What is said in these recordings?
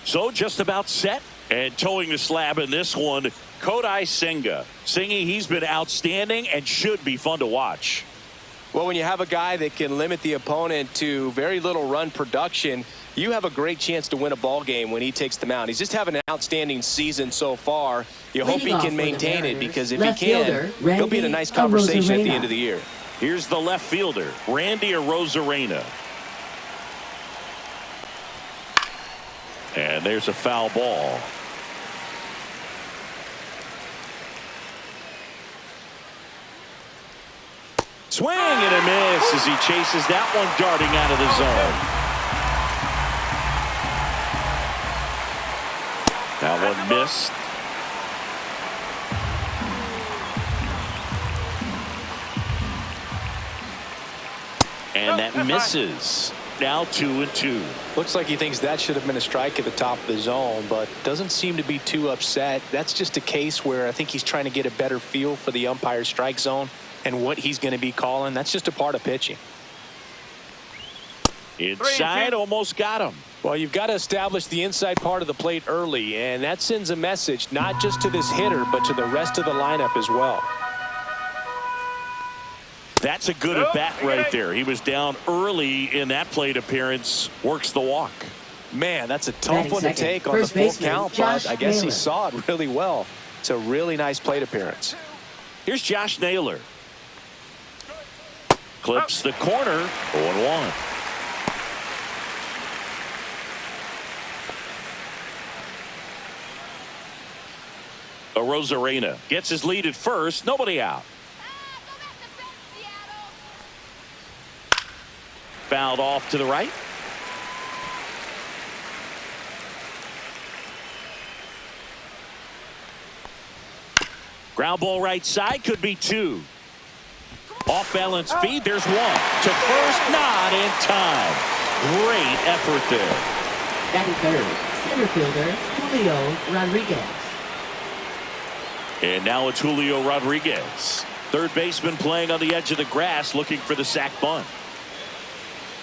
So just about set. And towing the slab in this one, Kodai Senga. Singing, he's been outstanding and should be fun to watch. Well, when you have a guy that can limit the opponent to very little run production, you have a great chance to win a ball game when he takes the mound. He's just having an outstanding season so far. You hope he can maintain it, because if he can, he'll be in a nice conversation at the end of the year. Here's the left fielder, Randy Arozarena. And there's a foul ball. Swing and a miss as he chases that one darting out of the zone. That one missed. And that misses. Now 2-2. Looks like he thinks that should have been a strike at the top of the zone, but doesn't seem to be too upset. That's just a case where I think he's trying to get a better feel for the umpire's strike zone and what he's going to be calling. That's just a part of pitching. Inside, almost got him. Well, you've got to establish the inside part of the plate early, and that sends a message not just to this hitter, but to the rest of the lineup as well. That's a good at bat right there. He was down early in that plate appearance. Works the walk. Man, that's a tough one to take on the full count, but I guess he saw it really well. It's a really nice plate appearance. Here's Josh Naylor. Clips the corner. 0-1. Arozarena gets his lead at first. Nobody out. Fouled off to the right. Ground ball right side, could be 2. Off balance feed, there's 1. To first, not in time. Great effort there. Batting third, center fielder Julio Rodriguez. And now it's Julio Rodriguez. Third baseman playing on the edge of the grass, looking for the sac bunt.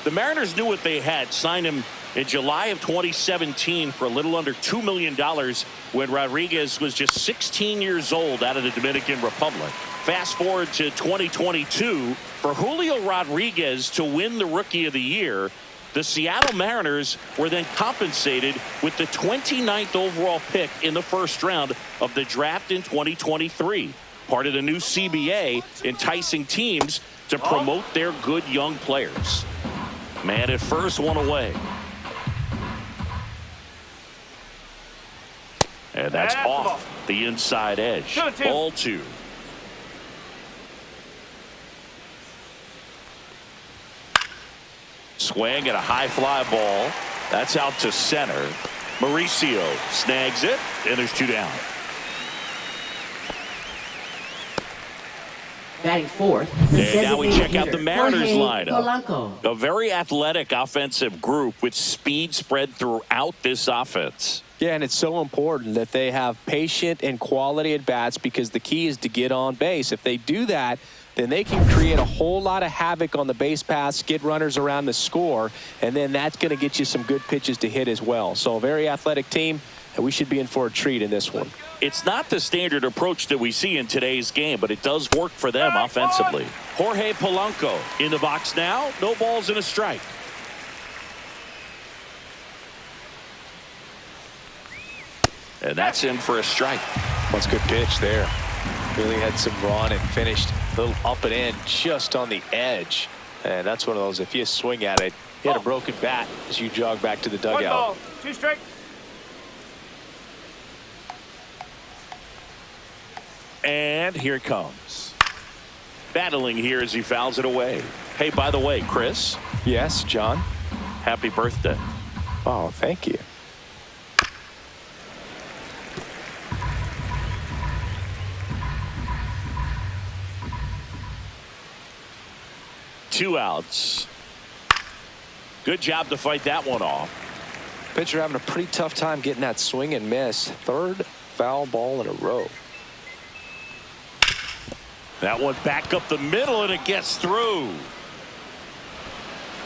The Mariners knew what they had. Signed him in July of 2017 for a little under $2 million when Rodriguez was just 16 years old out of the Dominican Republic. Fast forward to 2022, for Julio Rodriguez to win the Rookie of the Year, the Seattle Mariners were then compensated with the 29th overall pick in the first round of the draft in 2023. Part of the new CBA, enticing teams to promote their good young players. Man at first, one away. And that's off the inside edge. Ball 2. Swing and a high fly ball. That's out to center. Mauricio snags it, and there's 2 down. Batting fourth. And now we check out the Mariners lineup. Polanco. A very athletic offensive group with speed spread throughout this offense. Yeah, and it's so important that they have patient and quality at bats, because the key is to get on base. If they do that, then they can create a whole lot of havoc on the base paths, get runners around the score, and then that's going to get you some good pitches to hit as well. So a very athletic team, and we should be in for a treat in this one. It's not the standard approach that we see in today's game, but it does work for them offensively. Jorge Polanco in the box now. No balls and a strike. And that's in for a strike. That's a good pitch there. Really had some run and finished a little up and in just on the edge. And that's one of those, if you swing at it, you had a broken bat as you jog back to the dugout. 1 ball, 2 strikes. And here it comes. Battling here as he fouls it away. Hey, by the way, Chris. Yes, John. Happy birthday. Oh, thank you. Two outs. Good job to fight that one off. Pitcher having a pretty tough time getting that swing and miss. Third foul ball in a row. That one back up the middle, and it gets through.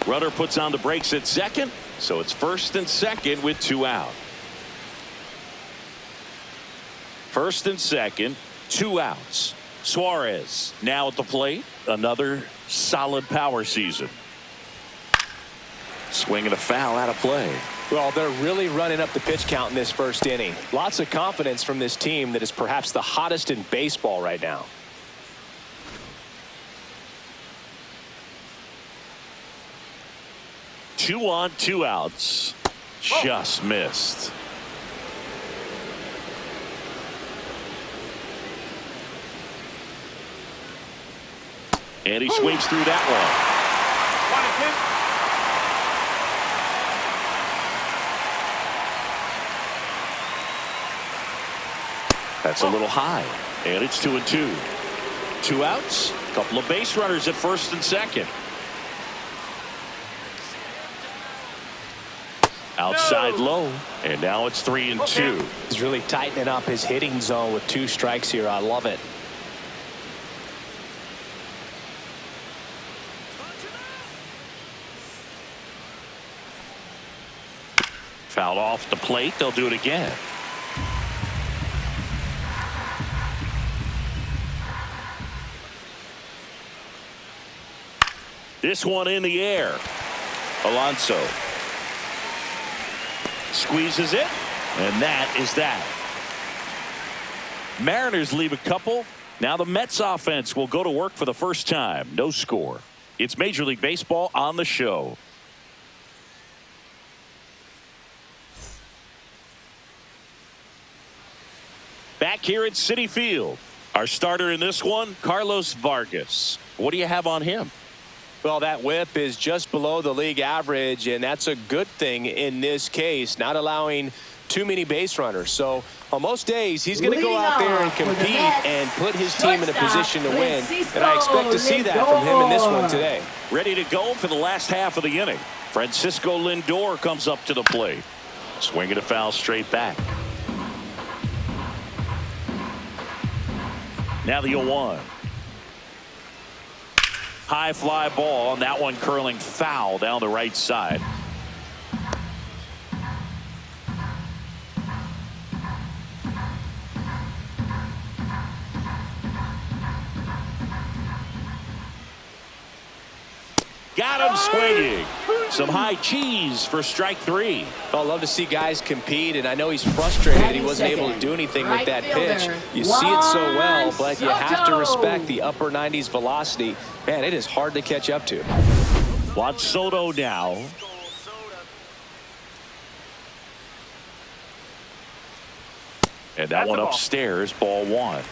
Runner puts on the brakes at second, so it's first and second with 2 out. First and second, 2 outs. Suarez now at the plate. Another solid power season. Swing and a foul out of play. Well, they're really running up the pitch count in this first inning. Lots of confidence from this team that is perhaps the hottest in baseball right now. Two on, 2 outs. Just missed. And he sweeps through that one. That's a little high. And it's 2-2. 2 outs. Couple of base runners at first and second. Outside low. And now it's 3-2. He's really tightening up his hitting zone with 2 strikes here. I love it. Fouled off the plate. They'll do it again. This one in the air. Alonso squeezes it, and that is that. Mariners leave a couple. Now the Mets offense will go to work for the first time. No score. It's Major League Baseball on the show. Back here at Citi Field. Our starter in this one, Carlos Vargas. What do you have on him? Well, that whip is just below the league average, and that's a good thing in this case, not allowing too many base runners. So on most days, he's going to go out there and compete and put his team in a position to win. And I expect to see that from him in this one today. Ready to go for the last half of the inning. Francisco Lindor comes up to the plate. Swinging a foul straight back. Now the 0-1. High fly ball, and that one curling foul down the right side. Got him swinging. Some high cheese for strike 3. I love to see guys compete, and I know he's frustrated he wasn't able to do anything with that pitch. You see it so well, but you have to respect the upper 90s velocity. Man, it is hard to catch up to. Juan Soto now. And that one upstairs, ball 1.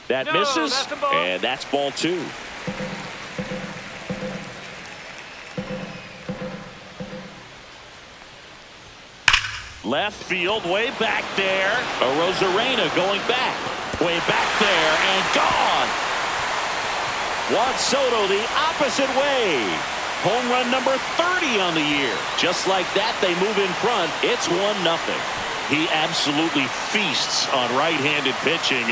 That misses, and that's ball 2. Left field, way back there. Arozarena going back. Way back there, and gone. Juan Soto the opposite way. Home run number 30 on the year. Just like that, they move in front. It's 1-0. He absolutely feasts on right-handed pitching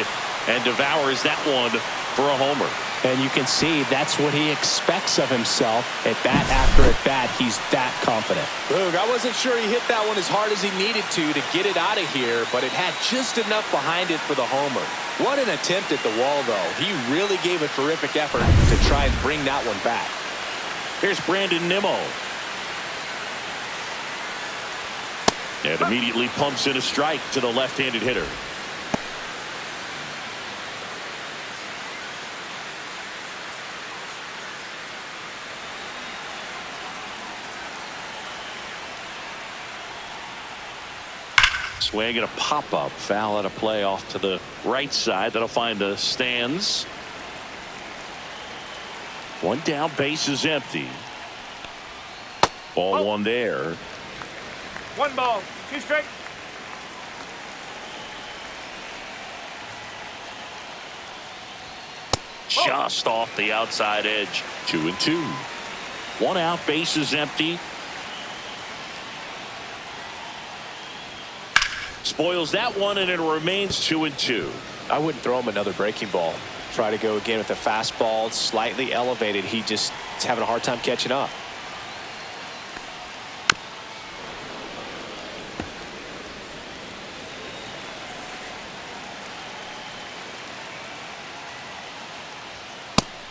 and devours that one for a homer. And you can see that's what he expects of himself at bat after at bat. He's that confident. Look, I wasn't sure he hit that one as hard as he needed to get it out of here, but it had just enough behind it for the homer. What an attempt at the wall, though. He really gave a terrific effort to try and bring that one back. Here's Brandon Nimmo. And immediately pumps in a strike to the left-handed hitter. Swing and a pop-up. Foul out of play off to the right side. That'll find the stands. 1 down, base is empty. Ball 1 there. 1 ball, 2 strikes. Just off the outside edge. 2-2. 1 out, base is empty. Spoils that one, and it remains 2-2. I wouldn't throw him another breaking ball. Try to go again with the fastball, slightly elevated. He just is having a hard time catching up.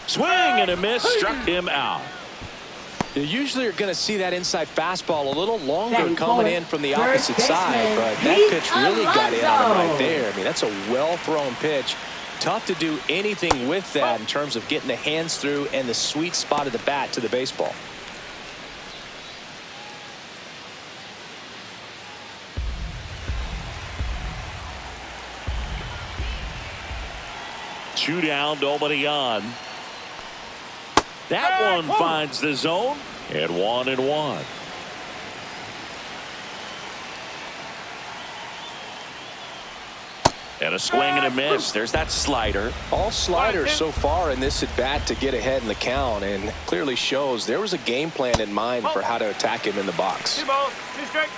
Swing and a miss, struck him out. You usually are going to see that inside fastball a little longer coming in from the opposite side, but that pitch really got in on him right there. I mean, that's a well-thrown pitch. Tough to do anything with that in terms of getting the hands through and the sweet spot of the bat to the baseball. Two down, nobody on. That one finds the zone, and 1-1. And a swing and a miss. There's that slider. All sliders so far in this at bat to get ahead in the count, and clearly shows there was a game plan in mind for how to attack him in the box. 2 balls, 2 strikes.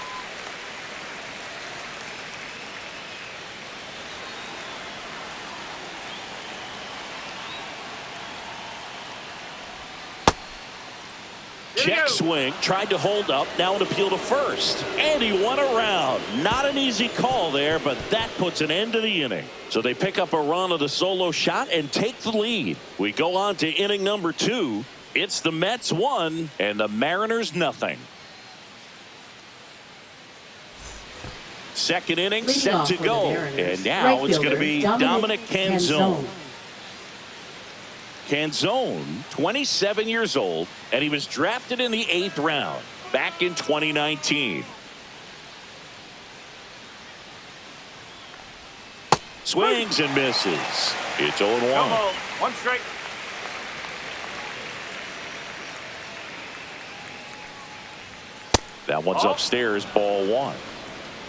Check swing, tried to hold up, now an appeal to first. And he won around. Not an easy call there, but that puts an end to the inning. So they pick up a run of the solo shot and take the lead. We go on to inning number 2. It's the Mets 1 and the Mariners nothing. Second inning set to go. And now it's going to be Dominic Canzone. Canzone, 27 years old, and he was drafted in the 8th round back in 2019. Swings and misses. It's 0-1. 1 strike. That one's upstairs, ball 1.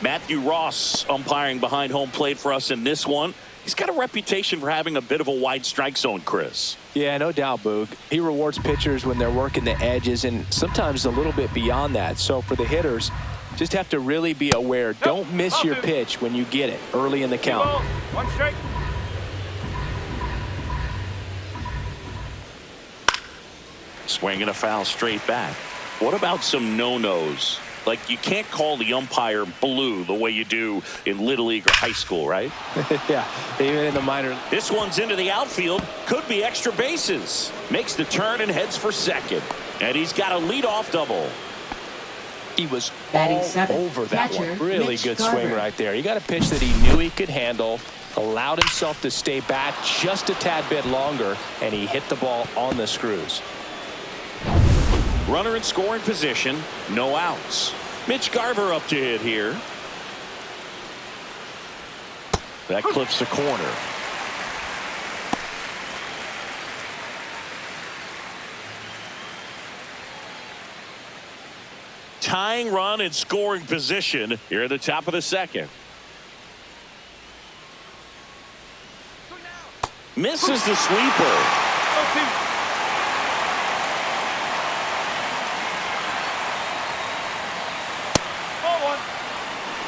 Matthew Ross umpiring behind home plate for us in this one. He's got a reputation for having a bit of a wide strike zone, Chris. Yeah, no doubt, Boog. He rewards pitchers when they're working the edges and sometimes a little bit beyond that. So for the hitters, just have to really be aware. Don't miss your pitch when you get it early in the count. 1 strike. Swing and a foul straight back. What about some no-nos? Like, you can't call the umpire blue the way you do in Little League or high school, right? Yeah, even in the minor. This one's into the outfield. Could be extra bases. Makes the turn and heads for second. And he's got a leadoff double. He was Batting all seventh, over that catcher, one. Really Mitch good Garver. swing right there. He got a pitch that he knew he could handle, allowed himself to stay back just a tad bit longer, and he hit the ball on the screws. Runner in scoring position, no outs. Mitch Garver up to hit here. That clips the corner. Tying run in scoring position here at the top of the second. Misses the sweeper.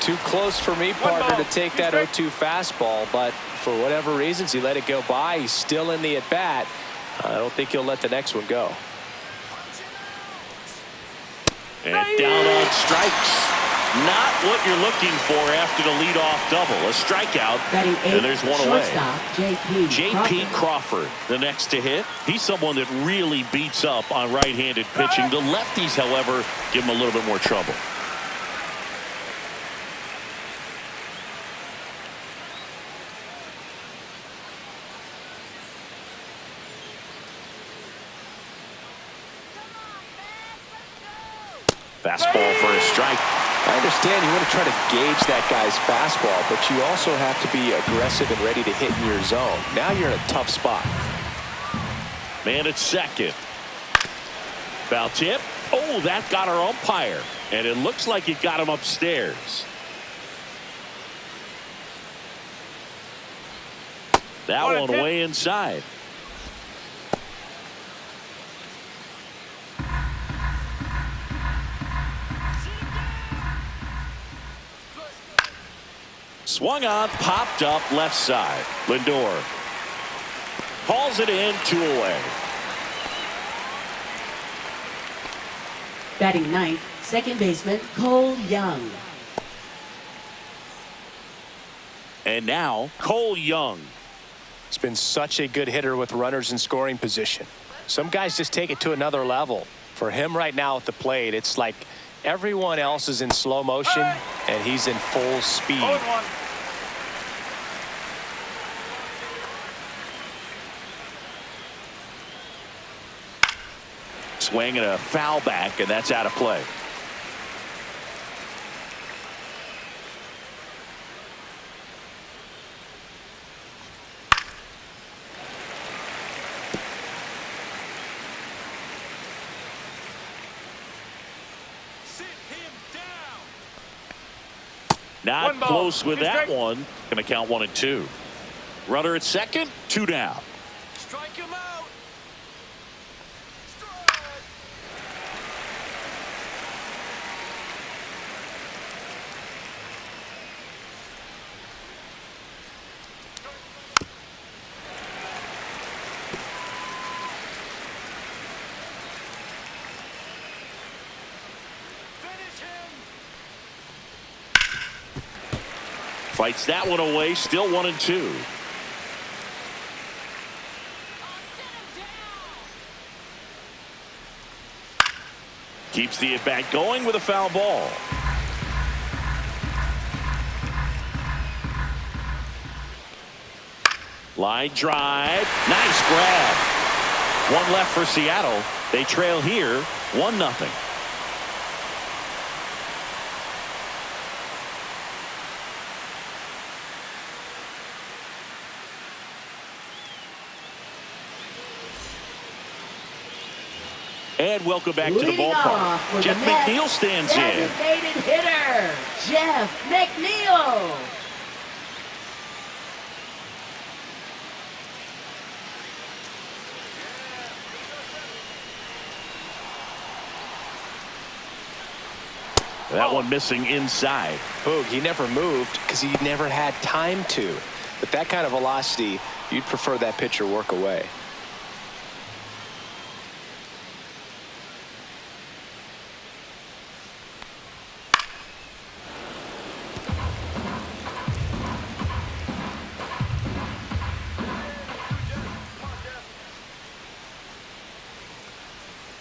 Too close for me, partner, to take that 0-2 fastball, but for whatever reasons, he let it go by. He's still in the at-bat. I don't think he'll let the next one go. And down on strikes. Not what you're looking for after the leadoff double. A strikeout, and there's one away. J.P. Crawford, the next to hit. He's someone that really beats up on right-handed pitching. The lefties, however, give him a little bit more trouble. Fastball for a strike. I understand you want to try to gauge that guy's fastball, but you also have to be aggressive and ready to hit in your zone. Now you're in a tough spot. Man at second. Foul tip. Oh, that got our umpire. And it looks like it got him upstairs. That one way inside. Swung on, popped up left side. Lindor hauls it in, 2 away. Batting ninth, second baseman Cole Young. And now Cole Young. He's been such a good hitter with runners in scoring position. Some guys just take it to another level. For him right now at the plate, it's like everyone else is in slow motion and he's in full speed. 0-1. Swing and a foul back, and that's out of play. Not close with that one. Going to count 1 and 2. Runner at second, 2 down. Strike him out. Fights that one away, still 1 and 2. Keeps the at bat going with a foul ball. Line drive, nice grab. 1 left for Seattle. They trail here 1-0. And welcome back to the ballpark. Jeff McNeil stands in. Designated hitter, Jeff McNeil. That one missing inside. Boog, he never moved because he never had time to. But that kind of velocity, you'd prefer that pitcher work away.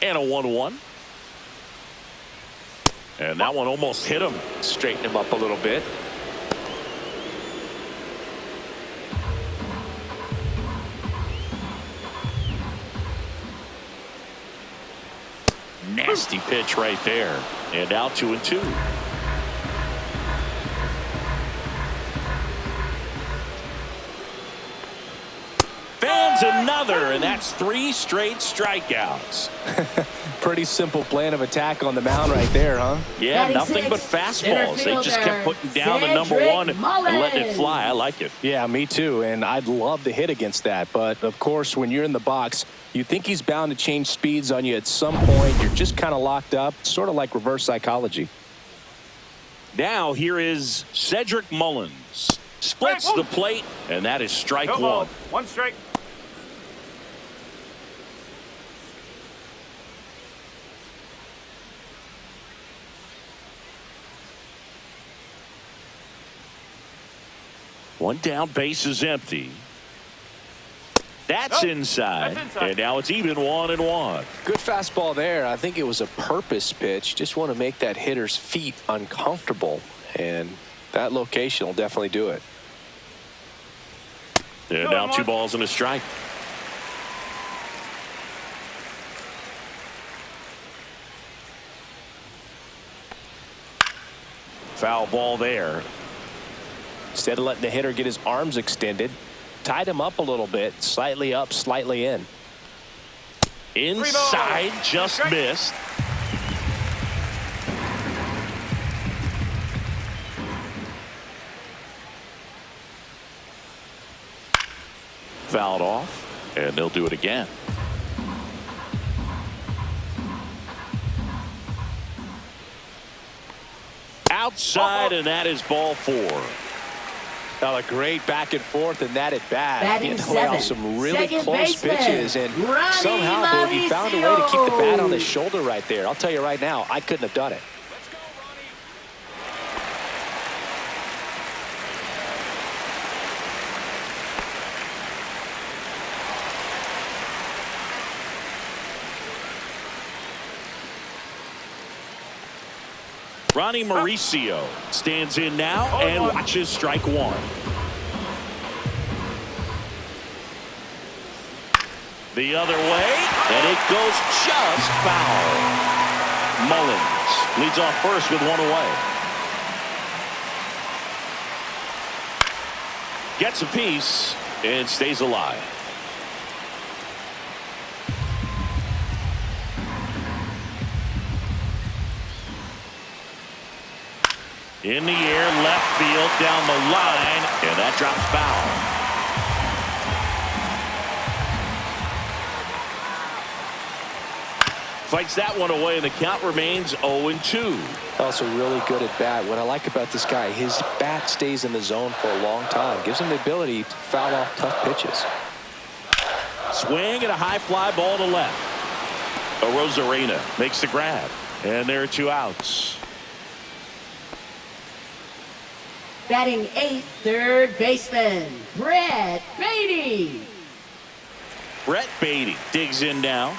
And a 1-1. And that one almost hit him. Straighten him up a little bit. Nasty pitch right there. And now 2 and 2. Fans another, and that's 3 straight strikeouts. Pretty simple plan of attack on the mound right there, huh? Yeah, nothing but fastballs. They just kept putting down the #1 and letting it fly. I like it. Yeah, me too. And I'd love to hit against that. But, of course, when you're in the box, you think he's bound to change speeds on you at some point. You're just kind of locked up, sort of like reverse psychology. Now here is Cedric Mullins. Splits the plate, and that is strike 1. 1 strike. One down, base is empty. That's inside. And now it's even 1-1. Good fastball there. I think it was a purpose pitch. Just want to make that hitter's feet uncomfortable. And that location will definitely do it. And now 2 balls and a strike. Foul ball there. Instead of letting the hitter get his arms extended, tied him up a little bit, slightly up, slightly in. Inside, just missed. Fouled off, and they'll do it again. Outside, and that is ball 4. Now a great back and forth in that at bat. Batting He had to lay off 7, some really second close baseman, pitches, and Ronnie somehow Boogie found a way to keep the bat on his shoulder right there. I'll tell you right now, I couldn't have done it. Ronnie Mauricio stands in now and watches strike one. The other way, and it goes just foul. Mullins leads off first with one away. Gets a piece and stays alive. In the air, left field, down the line, and that drops foul. Fights that one away, and the count remains 0-2. Also really good at bat. What I like about this guy, his bat stays in the zone for a long time. Gives him the ability to foul off tough pitches. Swing and a high fly ball to left. Rosarena makes the grab, and there are two outs. Batting 8th, third baseman, Brett Beatty. Brett Beatty digs in now.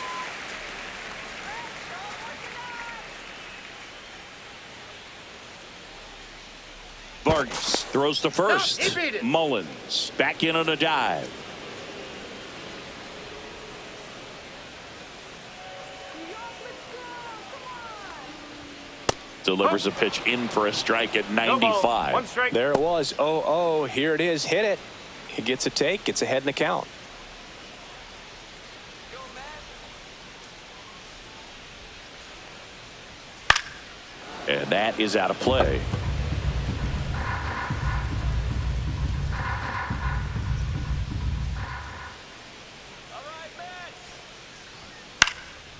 Vargas throws to first. Mullins back in on a dive. Delivers a pitch in for a strike at 95. One strike. There it was. 0-0. Here it is. Hit it. He gets a take. Gets ahead in the count. And that is out of play.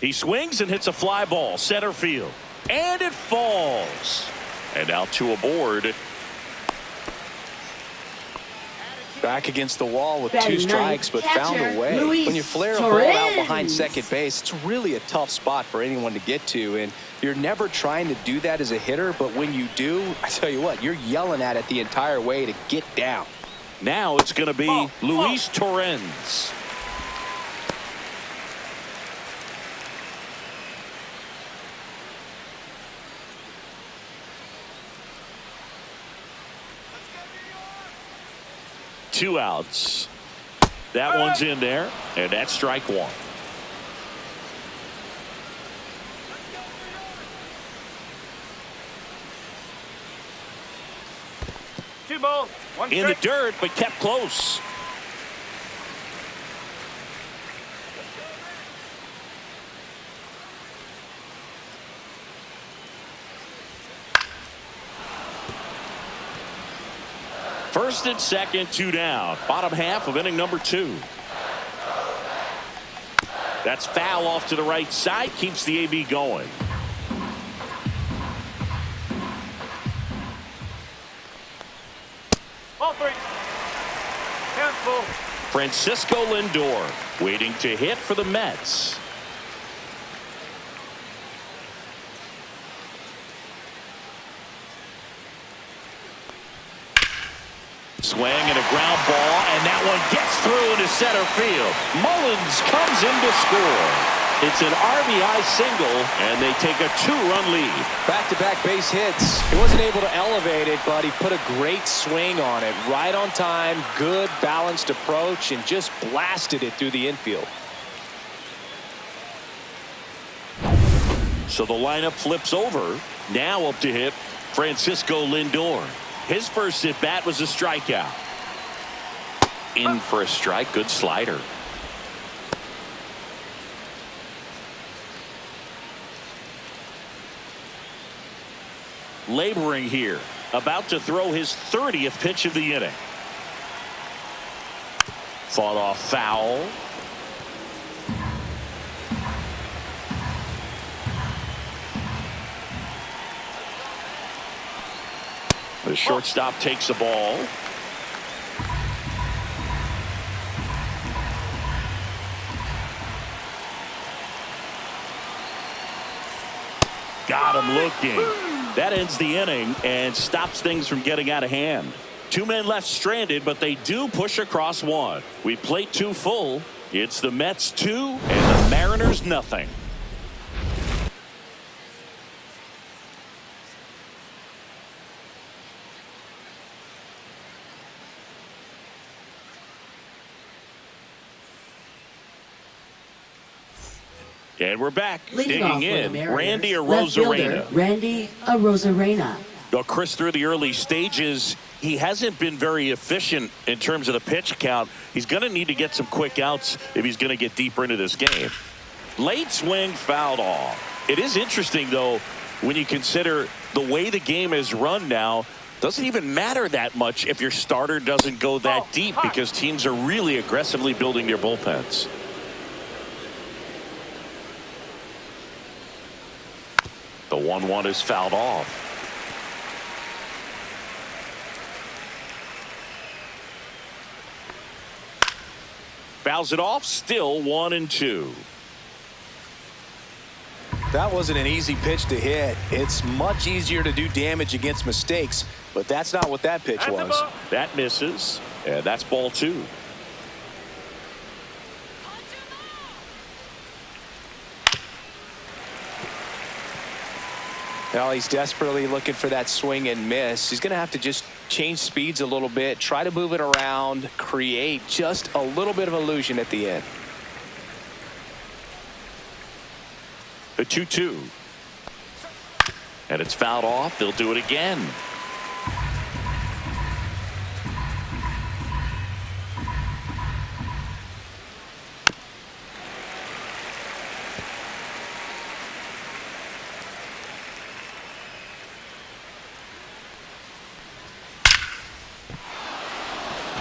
He swings and hits a fly ball center field. And it falls. And now two aboard. Back against the wall with Batting 2 strikes, but found a way. Luis When you flare a ball out behind Torres. second base, it's really a tough spot for anyone to get to, and you're never trying to do that as a hitter, but when you do, I tell you what, you're yelling at it the entire way to get down. Now it's going to be Luis Torres. Two outs. That one's in there, and that's strike one. Two balls. One In the strike. dirt, but kept close. First and second, 2 down. Bottom half of inning number 2. That's foul off to the right side. Keeps the AB going. Ball 3. Cancel. Francisco Lindor waiting to hit for the Mets. Swing and a ground ball, and that one gets through into center field. Mullins comes in to score. It's an RBI single, and they take a 2-run lead. Back-to-back base hits. He wasn't able to elevate it, but he put a great swing on it. Right on time, good balanced approach, and just blasted it through the infield. So the lineup flips over. Now up to hit Francisco Lindor. His first at bat was a strikeout. In for a strike. Good slider. Laboring here. About to throw his 30th pitch of the inning. Fought off foul. The shortstop takes the ball. Got him looking. That ends the inning and stops things from getting out of hand. 2 men left stranded, but they do push across 1. We plate 2 full. It's the Mets 2 and the Mariners nothing. And we're back. Digging in, Randy Arozarena. Randy Arozarena. Well, Chris, through the early stages, he hasn't been very efficient in terms of the pitch count. He's going to need to get some quick outs if he's going to get deeper into this game. Late swing fouled off. It is interesting, though, when you consider the way the game is run now. Doesn't even matter that much if your starter doesn't go that deep because teams are really aggressively building their bullpens. The 1-1 is fouled off. Fouls it off, still 1-2. That wasn't an easy pitch to hit. It's much easier to do damage against mistakes, but that's not what that pitch was. That misses, and that's ball 2. Well, he's desperately looking for that swing and miss. He's going to have to just change speeds a little bit, try to move it around, create just a little bit of illusion at the end. The 2-2. And it's fouled off. They'll do it again.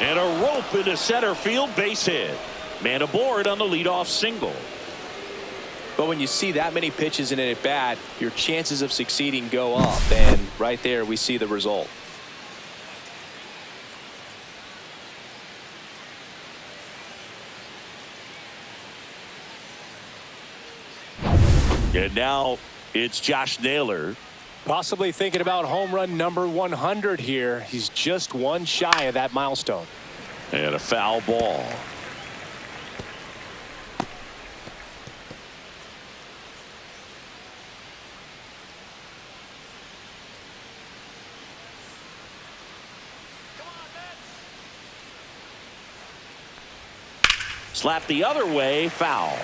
And a rope into center field, base hit. Man aboard on the leadoff single. But when you see that many pitches in an at-bat, your chances of succeeding go up. And right there, we see the result. And now it's Josh Naylor. Possibly thinking about home run number 100 here. He's just one shy of that milestone. And a foul ball. Slap the other way, foul.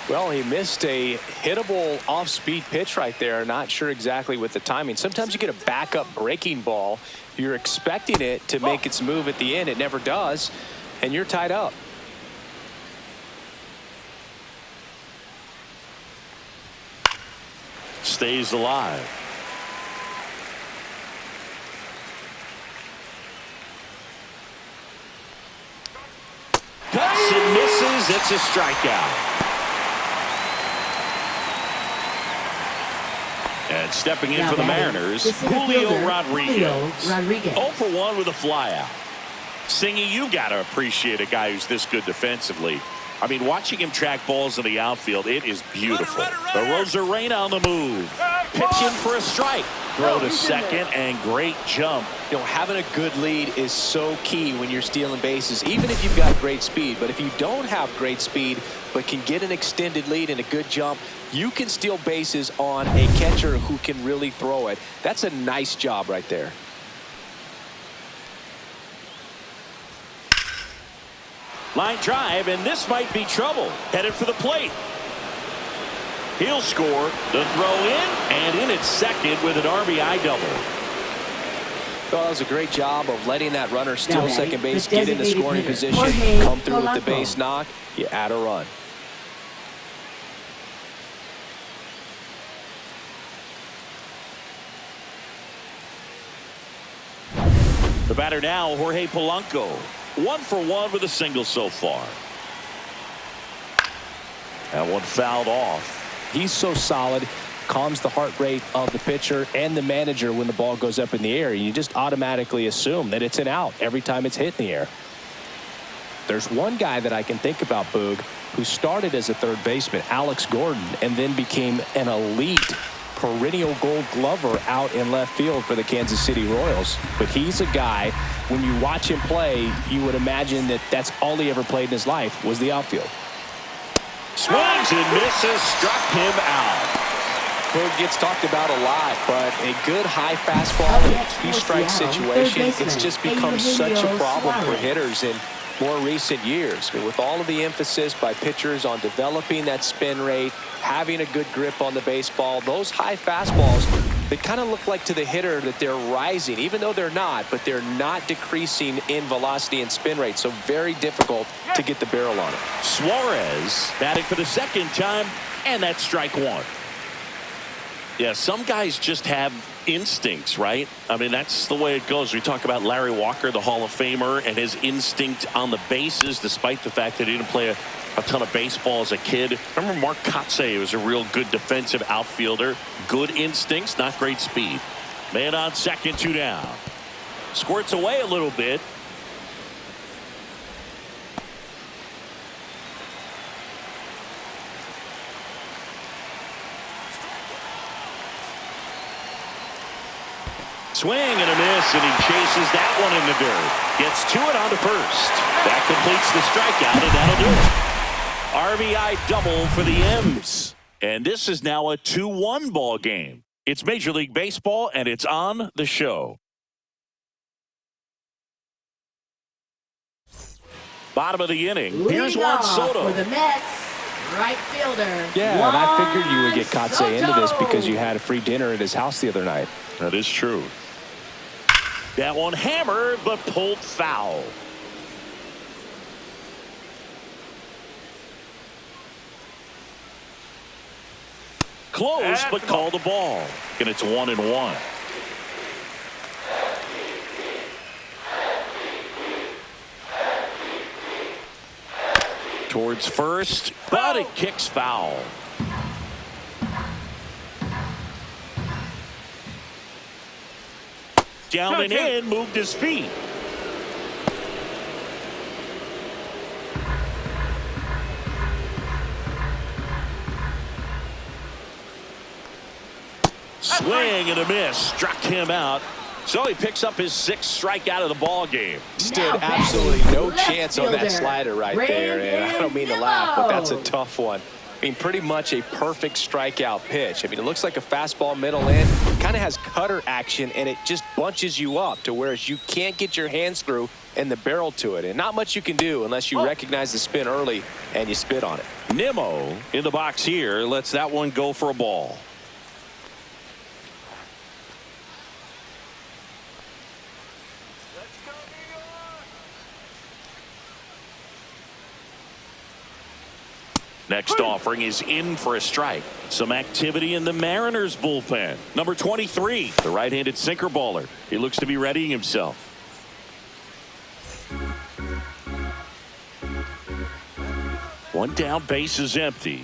Well, he missed a hittable off-speed pitch right there. Not sure exactly with the timing. Sometimes you get a backup breaking ball. You're expecting it to make its move at the end. It never does, and you're tied up. Stays alive. Cuts and misses. It's a strikeout. And stepping in for the Mariners, Julio Rodriguez. 0 for 1 with a flyout. Singy, you got to appreciate a guy who's this good defensively. I mean, watching him track balls in the outfield, it is beautiful. The Arozarena on the move. Pitching for a strike. Throw to second and great jump. You know, having a good lead is so key when you're stealing bases, even if you've got great speed. But if you don't have great speed but can get an extended lead and a good jump, you can steal bases on a catcher who can really throw it. That's a nice job right there. Line drive, and this might be trouble. Headed for the plate. He'll score. The throw in, and in at second with an RBI double. Well, that was a great job of letting that runner steal second base, get into scoring position, come through with the base knock. You add a run. The batter now, Jorge Polanco. 1 for 1 with a single so far. That one fouled off. He's so solid, calms the heart rate of the pitcher and the manager when the ball goes up in the air. You just automatically assume that it's an out every time it's hit in the air. There's one guy that I can think about, Boog, who started as a third baseman, Alex Gordon, and then became an elite perennial gold glover out in left field for the Kansas City Royals. But he's a guy, when you watch him play, you would imagine that that's all he ever played in his life was the outfield. Swings and misses, struck him out. Bird gets talked about a lot, but a good high fastball in a two-strike situation, it's just become such a problem for hitters in more recent years. I mean, with all of the emphasis by pitchers on developing that spin rate, having a good grip on the baseball, those high fastballs, they kind of look like to the hitter that they're rising, even though they're not, but they're not decreasing in velocity and spin rate, so very difficult to get the barrel on it. Suarez batting for the second time, and that's strike one. Yeah, some guys just have instincts, right? I mean, that's the way it goes. We talk about Larry Walker, the Hall of Famer, and his instinct on the bases, despite the fact that he didn't play a ton of baseball as a kid. Remember Mark Kotsay was a real good defensive outfielder. Good instincts, not great speed. Man on second, 2 down. Squirts away a little bit. Swing and a miss, and he chases that one in the dirt. Gets to it on to first. That completes the strikeout, and that'll do it. RBI double for the M's. And this is now a 2-1 ball game. It's Major League Baseball, and it's on the show. Bottom of the inning. Here's Juan Soto. For the Mets, right fielder. Yeah, and I figured you would get Kotsay into this because you had a free dinner at his house the other night. That is true. That one hammered, but pulled foul. Close, but called the ball. And it's 1-1. Towards first, but it kicks foul. Down and in, moved his feet. Swing and a miss, struck him out. So he picks up his 6th strikeout of the ball game. Stood absolutely no chance on that slider right there, and I don't mean to laugh, but that's a tough one. I mean, pretty much a perfect strikeout pitch. I mean, it looks like a fastball middle in. Kind of has cutter action, and it just bunches you up to where you can't get your hands through and the barrel to it. And not much you can do unless you recognize the spin early and you spit on it. Nimmo in the box here lets that one go for a ball. Next offering is in for a strike. Some activity in the Mariners bullpen. Number 23, the right-handed sinker baller. He looks to be readying himself. One down, base is empty.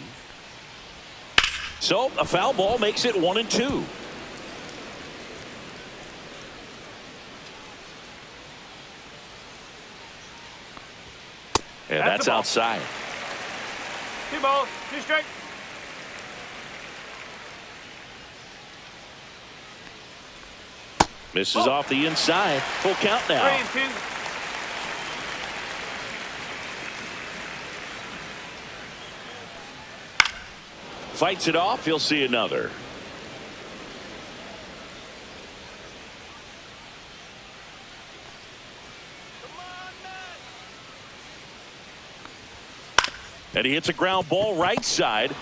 So a foul ball makes it 1-2. And that's outside. 2 balls, 2 strikes. Misses off the inside. Full count now. 3-2. Fights it off. He'll see another. And he hits a ground ball right side.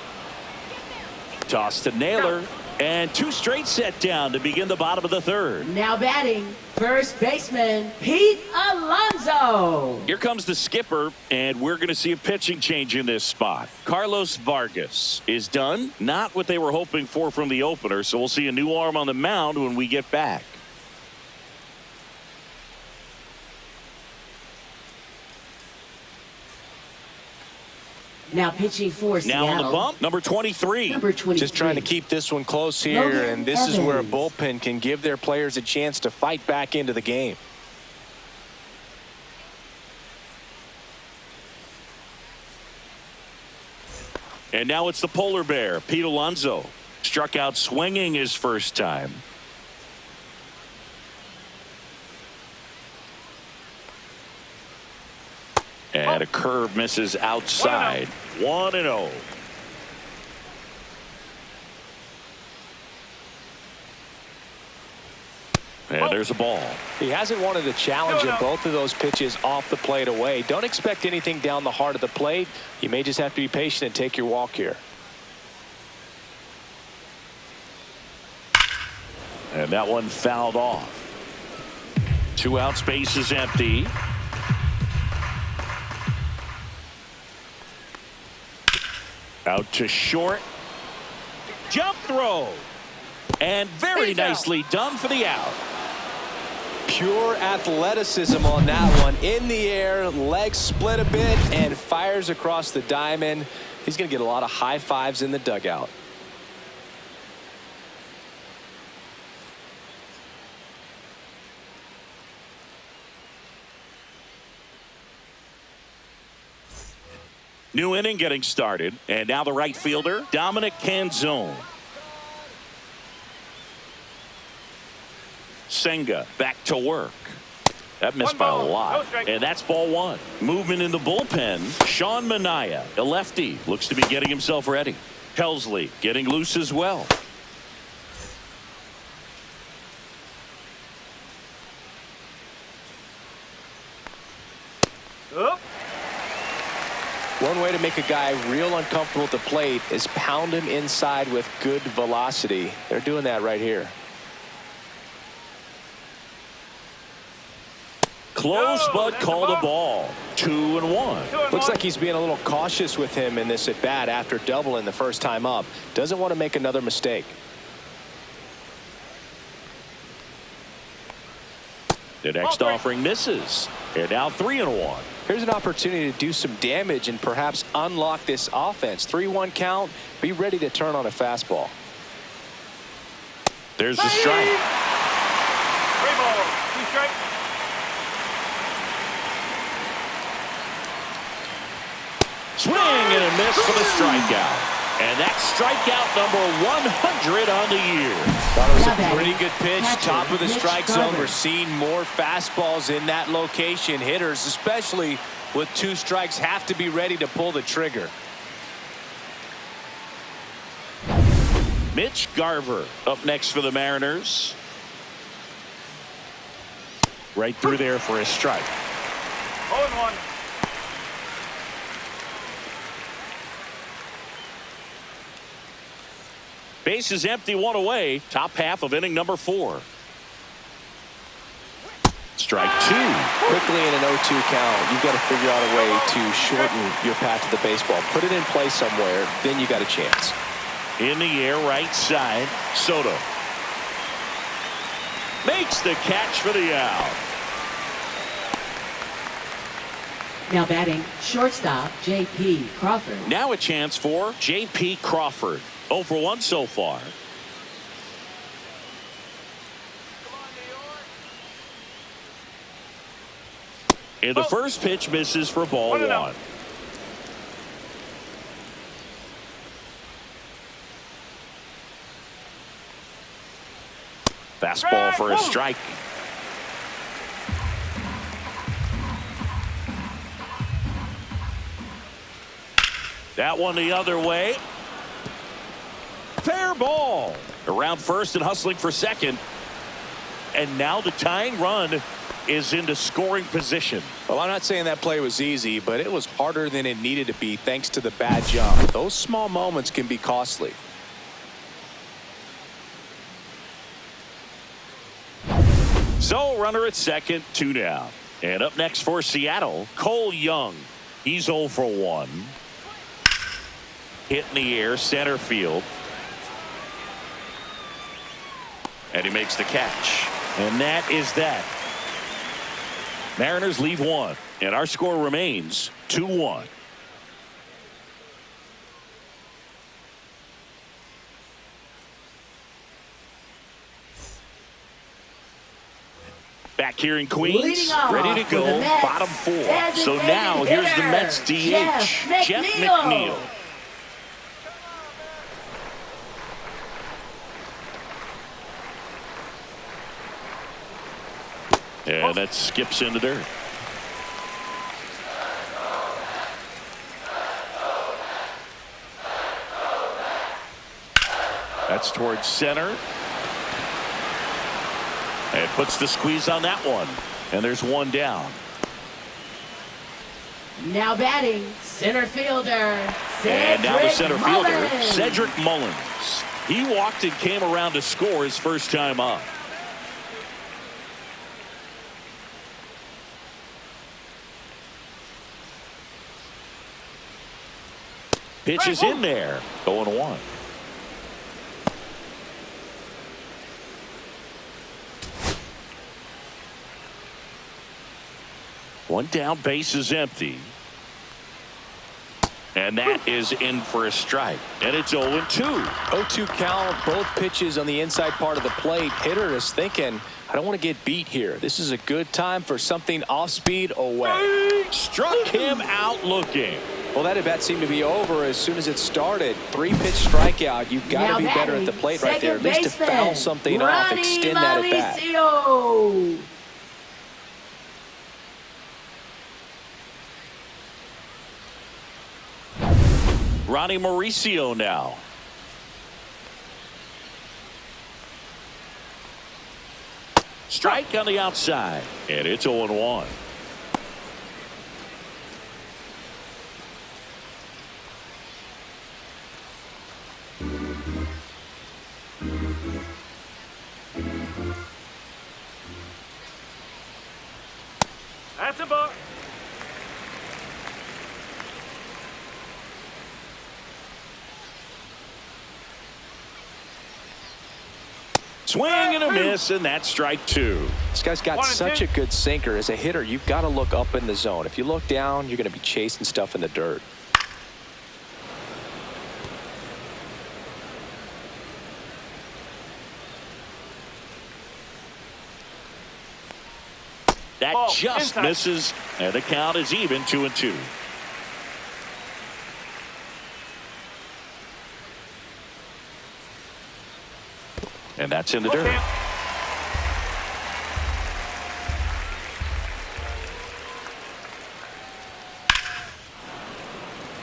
Toss to Naylor. And 2 straight set down to begin the bottom of the 3rd. Now batting, first baseman, Pete Alonso. Here comes the skipper, and we're going to see a pitching change in this spot. Carlos Vargas is done. Not what they were hoping for from the opener, so we'll see a new arm on the mound when we get back. Now pitching for Seattle. Now on the bump, number 23. Just trying to keep this one close here, and this is where a bullpen can give their players a chance to fight back into the game. And now it's the polar bear, Pete Alonso. Struck out swinging his first time. And a curve misses outside. 1-0. And there's a ball. He hasn't wanted a challenge in both of those pitches off the plate away. Don't expect anything down the heart of the plate. You may just have to be patient and take your walk here. And that one fouled off. 2 outs, base is empty. Out to short. Jump throw. And very nicely done for the out. Pure athleticism on that one. In the air, legs split a bit, and fires across the diamond. He's going to get a lot of high fives in the dugout. New inning getting started, and now the right fielder, Dominic Canzone. Senga back to work. That missed by a lot, and that's ball 1. Movement in the bullpen. Sean Manaea, a lefty, looks to be getting himself ready. Helsley getting loose as well. One way to make a guy real uncomfortable at the plate is pound him inside with good velocity. They're doing that right here. Close, but called a ball. 2-1. Looks like he's being a little cautious with him in this at bat after doubling the first time up. Doesn't want to make another mistake. The next offering misses. And now 3-1. Here's an opportunity to do some damage and perhaps unlock this offense. 3-1 count. Be ready to turn on a fastball. There's the strike. 3 balls, 2 strikes. Swing and a miss for the strikeout. And that's strikeout number 100 on the year. Thought it was a pretty good pitch. Top of the strike zone. We're seeing more fastballs in that location. Hitters, especially with 2 strikes, have to be ready to pull the trigger. Mitch Garver up next for the Mariners. Right through there for a strike. 0-1. Base is empty, 1 away. Top half of inning number 4. Strike 2. Quickly in an 0-2 count, you've got to figure out a way to shorten your path to the baseball. Put it in play somewhere, then you got a chance. In the air, right side. Soto makes the catch for the out. Now batting, shortstop J.P. Crawford. Now a chance for J.P. Crawford. 0 for 1 so far. And the first pitch misses for ball 1. Fastball for a strike. That one the other way. Fair ball. Around first and hustling for second. And now the tying run is into scoring position. Well, I'm not saying that play was easy, but it was harder than it needed to be thanks to the bad jump. Those small moments can be costly. So runner at second, 2 down. And up next for Seattle, Cole Young. He's 0 for 1. Hit in the air, center field. And he makes the catch. And that is that. Mariners leave 1. And our score remains 2-1. Back here in Queens, ready to go, bottom 4. So now here's the Mets DH, Jeff McNeil. And that skips into dirt. That's towards center. And puts the squeeze on that one. And there's one down. Now batting, center fielder. And now the center fielder, Mullins. Cedric Mullins. He walked and came around to score his first time up. Pitch is in there. 0-1. One down, base is empty. And that is in for a strike. And it's 0-2. 0-2 count, both pitches on the inside part of the plate. Hitter is thinking, I don't want to get beat here. This is a good time for something off speed away. Struck him out looking. Well, that at bat seemed to be over as soon as it started. 3-pitch strikeout. You've got to be better at the plate right there. At least to foul something off, extend that at bat. Ronnie Mauricio now. Strike on the outside. And it's 0-1. That's a ball. Swing and a miss, and that's strike 2. This guy's got such a good sinker. As a hitter, you've got to look up in the zone. If you look down, you're going to be chasing stuff in the dirt. That just misses, and the count is even 2-2. And that's in the dirt.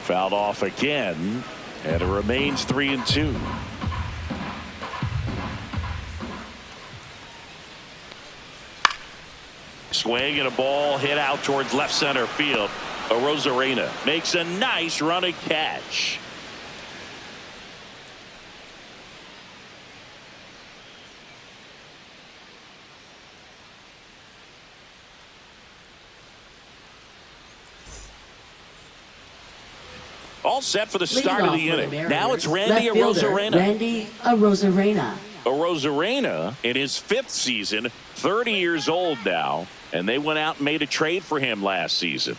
Fouled off again, and it remains 3-2. Swing and a ball hit out towards left center field. Arozarena makes a nice running catch. All set for the start of the inning. Now it's Randy Arozarena. Arozarena in his 5th season, 30 years old now, and they went out and made a trade for him last season.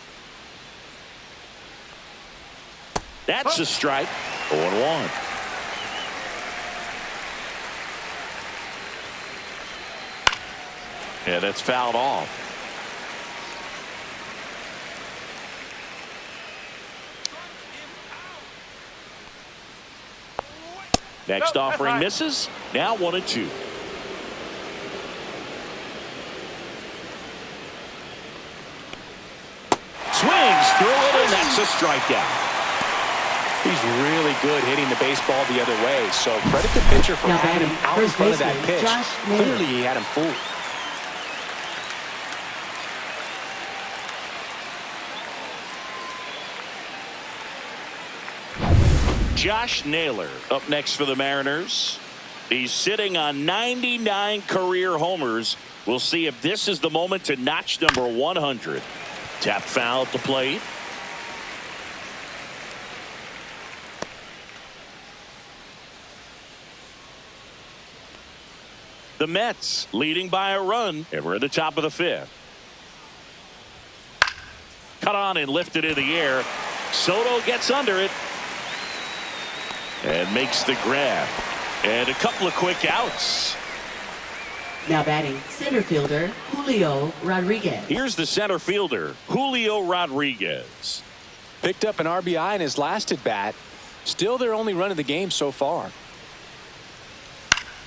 That's a strike. 0-1. And that's fouled off. Next offering misses. Now 1-2. Swings through it, and that's a strikeout. He's really good hitting the baseball the other way. So credit the pitcher for having him out in front of that pitch. Clearly he had him fooled. Josh Naylor up next for the Mariners. He's sitting on 99 career homers. We'll see if this is the moment to notch number 100. Tap foul at the plate. The Mets leading by a run, and we're at the top of the 5th. Cut on and lifted in the air. Soto gets under it and makes the grab. And a couple of quick outs. Now batting, center fielder, Julio Rodriguez. Here's the center fielder, Julio Rodriguez. Picked up an RBI in his last at bat. Still their only run of the game so far.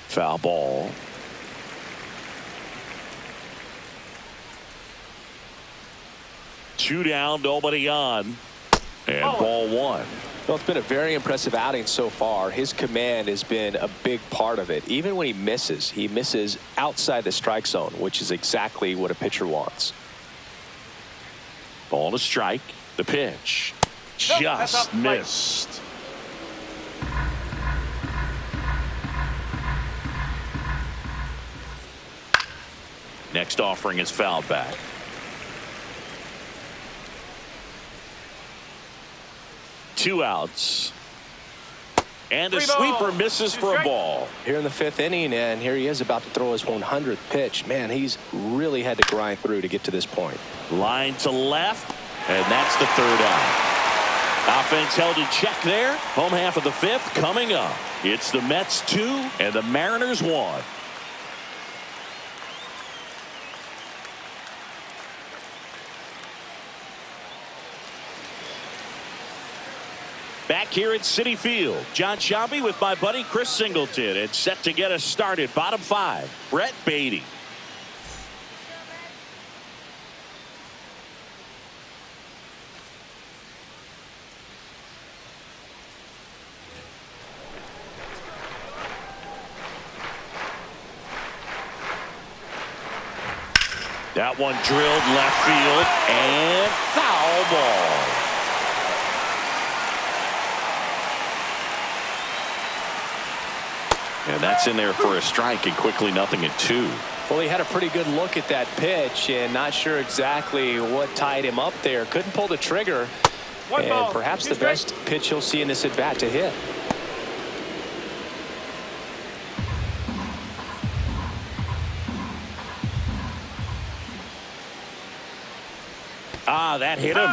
Foul ball. 2 down, nobody on, and ball 1. Well, it's been a very impressive outing so far. His command has been a big part of it. Even when he misses outside the strike zone, which is exactly what a pitcher wants. Ball to strike. The pitch just missed. Next offering is fouled back. Two outs. And the sweeper misses for a ball. Here in the 5th inning, and here he is about to throw his 100th pitch. Man, he's really had to grind through to get to this point. Line to left, and that's the 3rd out. Offense held in check there. Home half of the 5th coming up. It's the Mets 2 and the Mariners 1. Back here at Citi Field, John Sciambi with my buddy Chris Singleton, and set to get us started. Bottom 5, Brett Beatty. That one drilled left field, and foul ball. And that's in there for a strike, and quickly 0-2. Well, he had a pretty good look at that pitch and not sure exactly what tied him up there. Couldn't pull the trigger. And perhaps the best pitch he'll see in this at bat to hit. That hit him.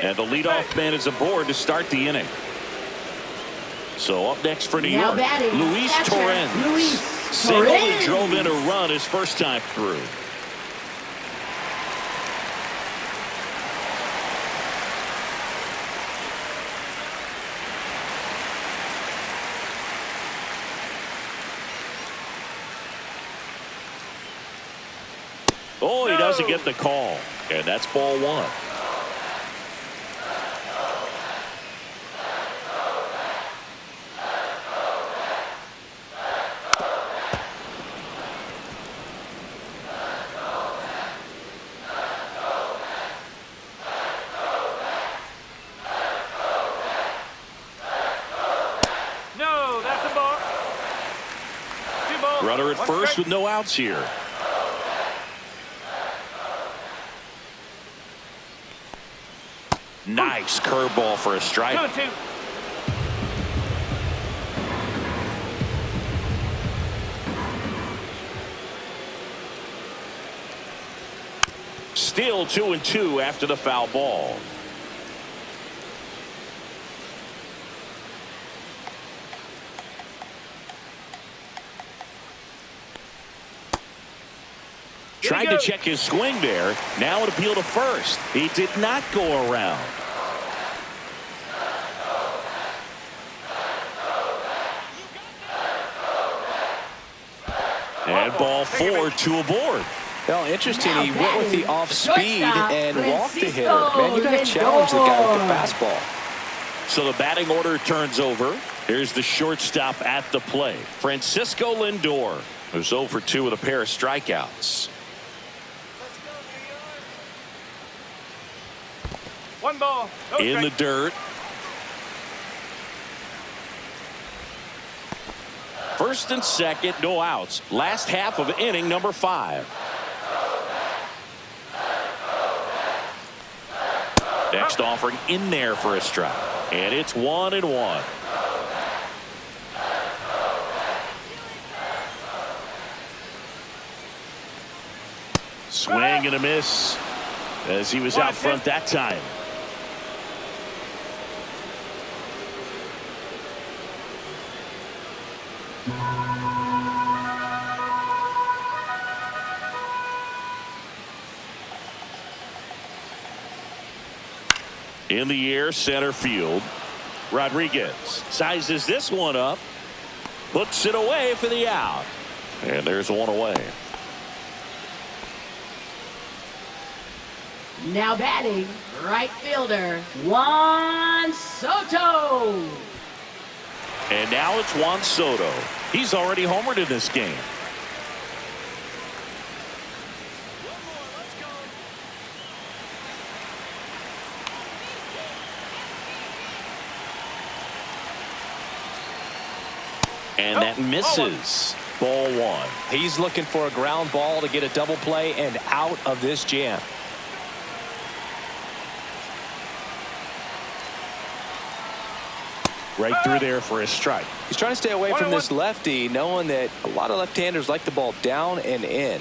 And the leadoff man is aboard to start the inning. So up next for New York, Luis Torrens. Single and drove in a run his first time through. Oh, he doesn't get the call. And that's ball 1. Runner at first with no outs here. Nice curveball for a strike. 2-2. Still 2-2 after the foul ball. Trying to check his swing there. Now an appeal to first. He did not go around. And ball 4, 2 aboard. Well, interesting. He went with the off speed and walked the hitter. Man, you got to challenge the guy with the fastball. So the batting order turns over. Here's the shortstop at the plate, Francisco Lindor, who's 0 for 2 with a pair of strikeouts. 1 ball. No in strike. the dirt. First and second, no outs. Last half of inning number 5. Next offering in there for a strike. And it's 1-1. Swing and a miss as he was out front that time. In the air, center field. Rodriguez sizes this one up, puts it away for the out, and there's one away. Now batting, right fielder, Juan Soto. And now it's Juan Soto. He's already homered in this game. And that misses. Ball one. He's looking for a ground ball to get a double play and out of this jam. Right through there for a strike. He's trying to stay away from this lefty, knowing that a lot of left-handers like the ball down and in.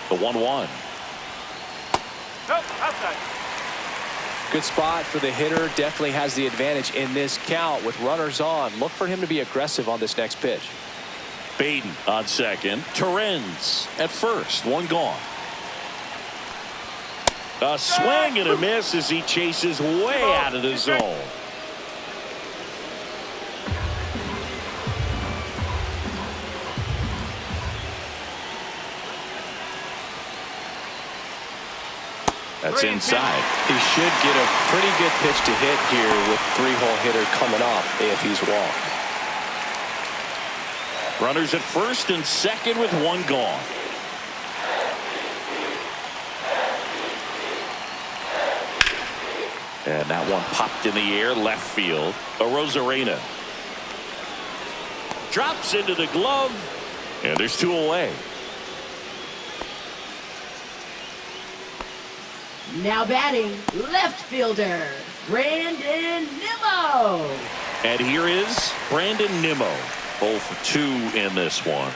The 1-1. Nope, outside. Good spot for the hitter. Definitely has the advantage in this count with runners on. Look for him to be aggressive on this next pitch. Baden on second. Torrens at first. One gone. A swing and a miss as he chases way out of the zone. That's inside. He should get a pretty good pitch to hit here with three-hole hitter coming up if he's walked. Runners at first and second with one gone. And that one popped in the air left field. A Rosarena drops into the glove, and there's two away. Now batting, left fielder, Brandon Nimmo. And here is Brandon Nimmo. 0 for 2 in this one.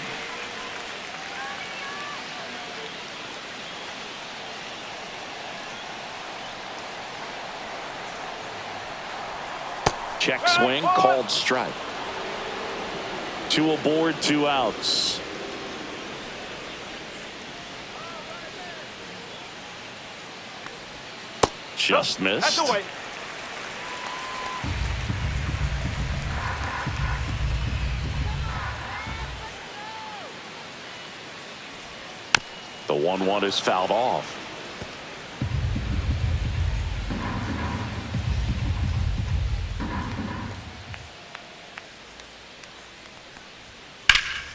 Check swing, called strike. 2 aboard, 2 outs. Just missed. That's away. The 1-1 is fouled off.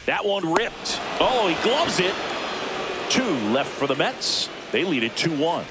That one ripped. Oh, he gloves it. 2 left for the Mets. They lead it 2-1.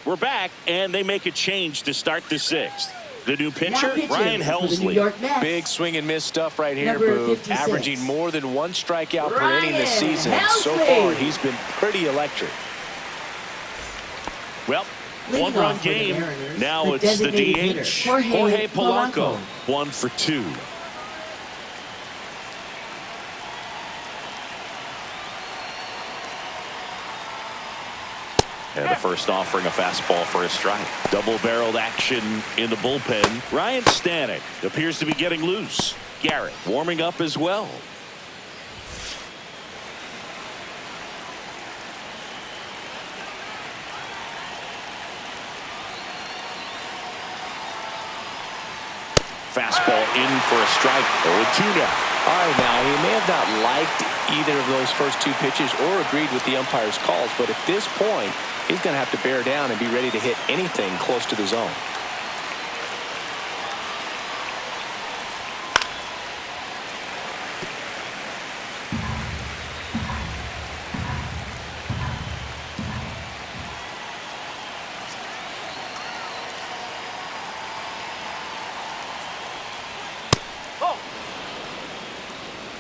We're back, and they make a change to start the 6th. The new pitcher, Ryan Helsley. Big swing and miss stuff right here, Number Boo. 56. Averaging more than 1 strikeout per inning this season. So Helsley. far, he's been pretty electric. Well, Leading one-run off for the game. Mariners, Now the it's the designated DH, hitter, Jorge Polanco. Polanco. 1 for 2. And the first offering a fastball for a strike. Double-barreled action in the bullpen. Ryan Stanek appears to be getting loose. Garrett warming up as well. Fastball in for a strike. 0-2 now. All right, now, he may have not liked either of those first 2 pitches or agreed with the umpire's calls, but at this point, he's going to have to bear down and be ready to hit anything close to the zone.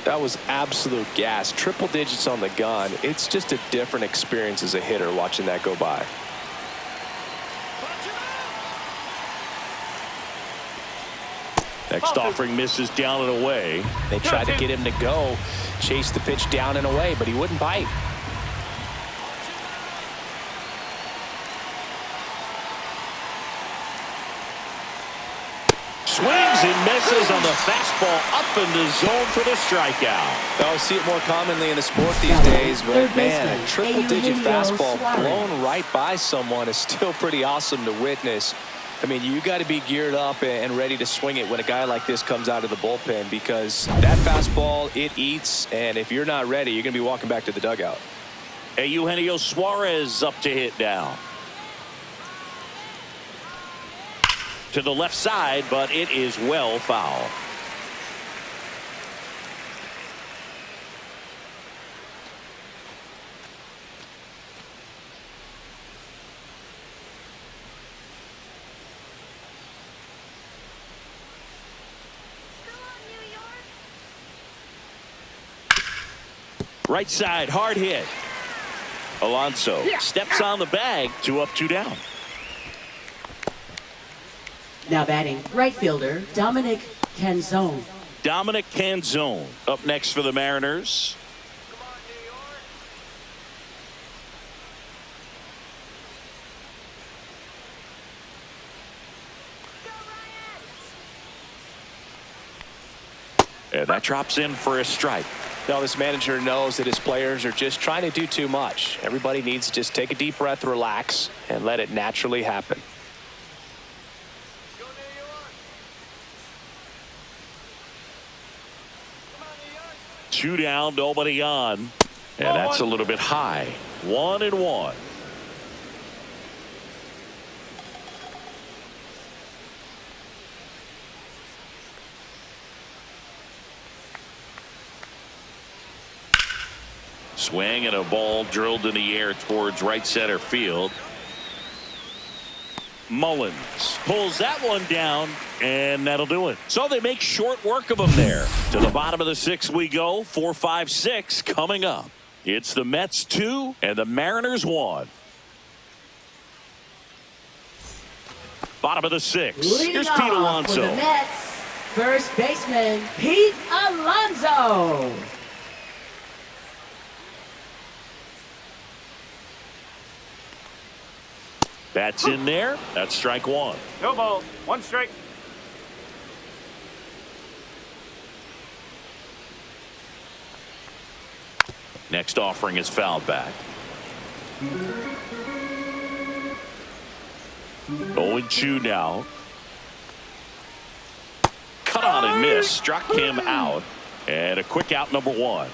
That was absolute gas. Triple digits on the gun. It's just a different experience as a hitter watching that go by. Next offering misses down and away. They tried to get him to go, chase the pitch down and away, but he wouldn't bite. Swings Swings and misses on the fastball up in the zone for the strikeout. I see it more commonly in the sport these days, but man, a triple-digit fastball blown right by someone is still pretty awesome to witness. I mean, you got to be geared up and ready to swing it when a guy like this comes out of the bullpen, because that fastball, it eats, and if you're not ready, you're going to be walking back to the dugout. Eugenio Suarez up to hit now. To the left side, but it is well foul. Right side, hard hit. Alonso steps on the bag, 2 up, 2 down. Now batting, right fielder, Dominic Canzone. Dominic Canzone up next for the Mariners. And that drops in for a strike. Now, this manager knows that his players are just trying to do too much. Everybody needs to just take a deep breath, relax, and let it naturally happen. Two down, nobody on. And that's a little bit high. 1-1. Swing and a ball drilled in the air towards right center field. Mullins pulls that one down, and that'll do it. So they make short work of him there. To the bottom of the 6th we go. 4, 5, 6 coming up. It's the Mets 2 and the Mariners 1. Bottom of the 6th. Here's Pete Alonso. For the Mets, first baseman Pete Alonso. That's in there. That's strike 1. No ball. 1 strike. Next offering is fouled back. 0-2 now. Cut on and miss. Struck him out. And a quick out, number 1.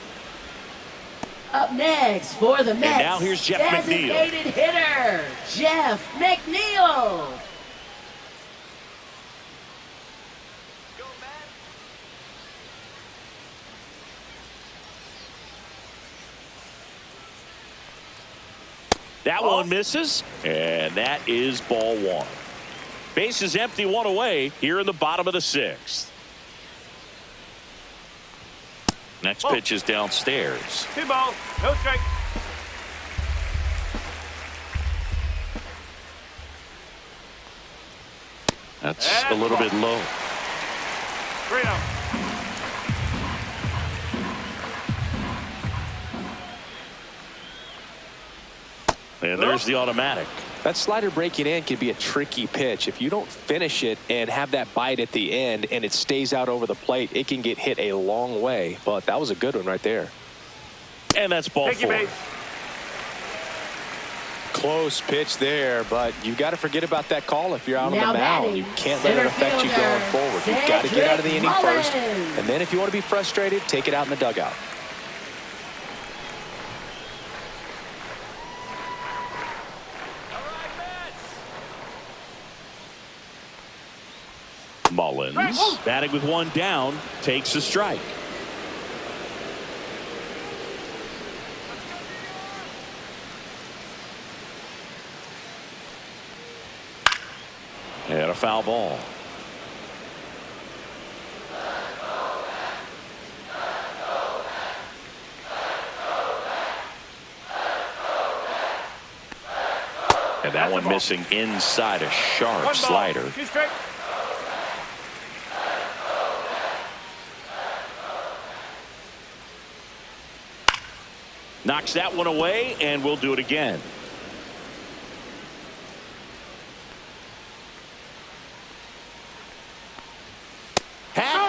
Up next for the Mets, and now here's Jeff McNeil. Designated hitter, Jeff McNeil. That one misses, and that is ball 1. Base is empty, 1 away here in the bottom of the 6th. Next pitch is downstairs. 2 ball. No strike. That's a little bit low. 3 out. And there's the automatic. That slider breaking in can be a tricky pitch. If you don't finish it and have that bite at the end and it stays out over the plate, it can get hit a long way. But that was a good one right there. And that's ball 4. Close pitch there, but you got to forget about that call if you're out on Now the mound. batting, You can't let it affect you going forward. You've got to get out of the inning first. And then if you want to be frustrated, take it out in the dugout. Mullins batting with 1 down, takes a strike. And a foul ball. And that one missing inside a sharp slider. 2 strike. Knocks that one away, and we'll do it again.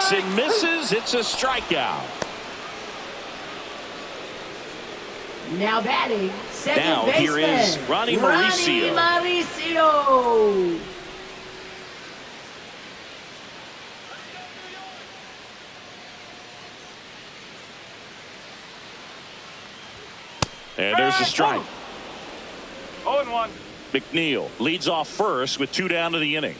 swings and misses. It's a strikeout. Now batting, second Now baseman, here is Ronnie Mauricio. Mauricio. And there's a strike. 0-1. McNeil leads off first with 2 down to the inning.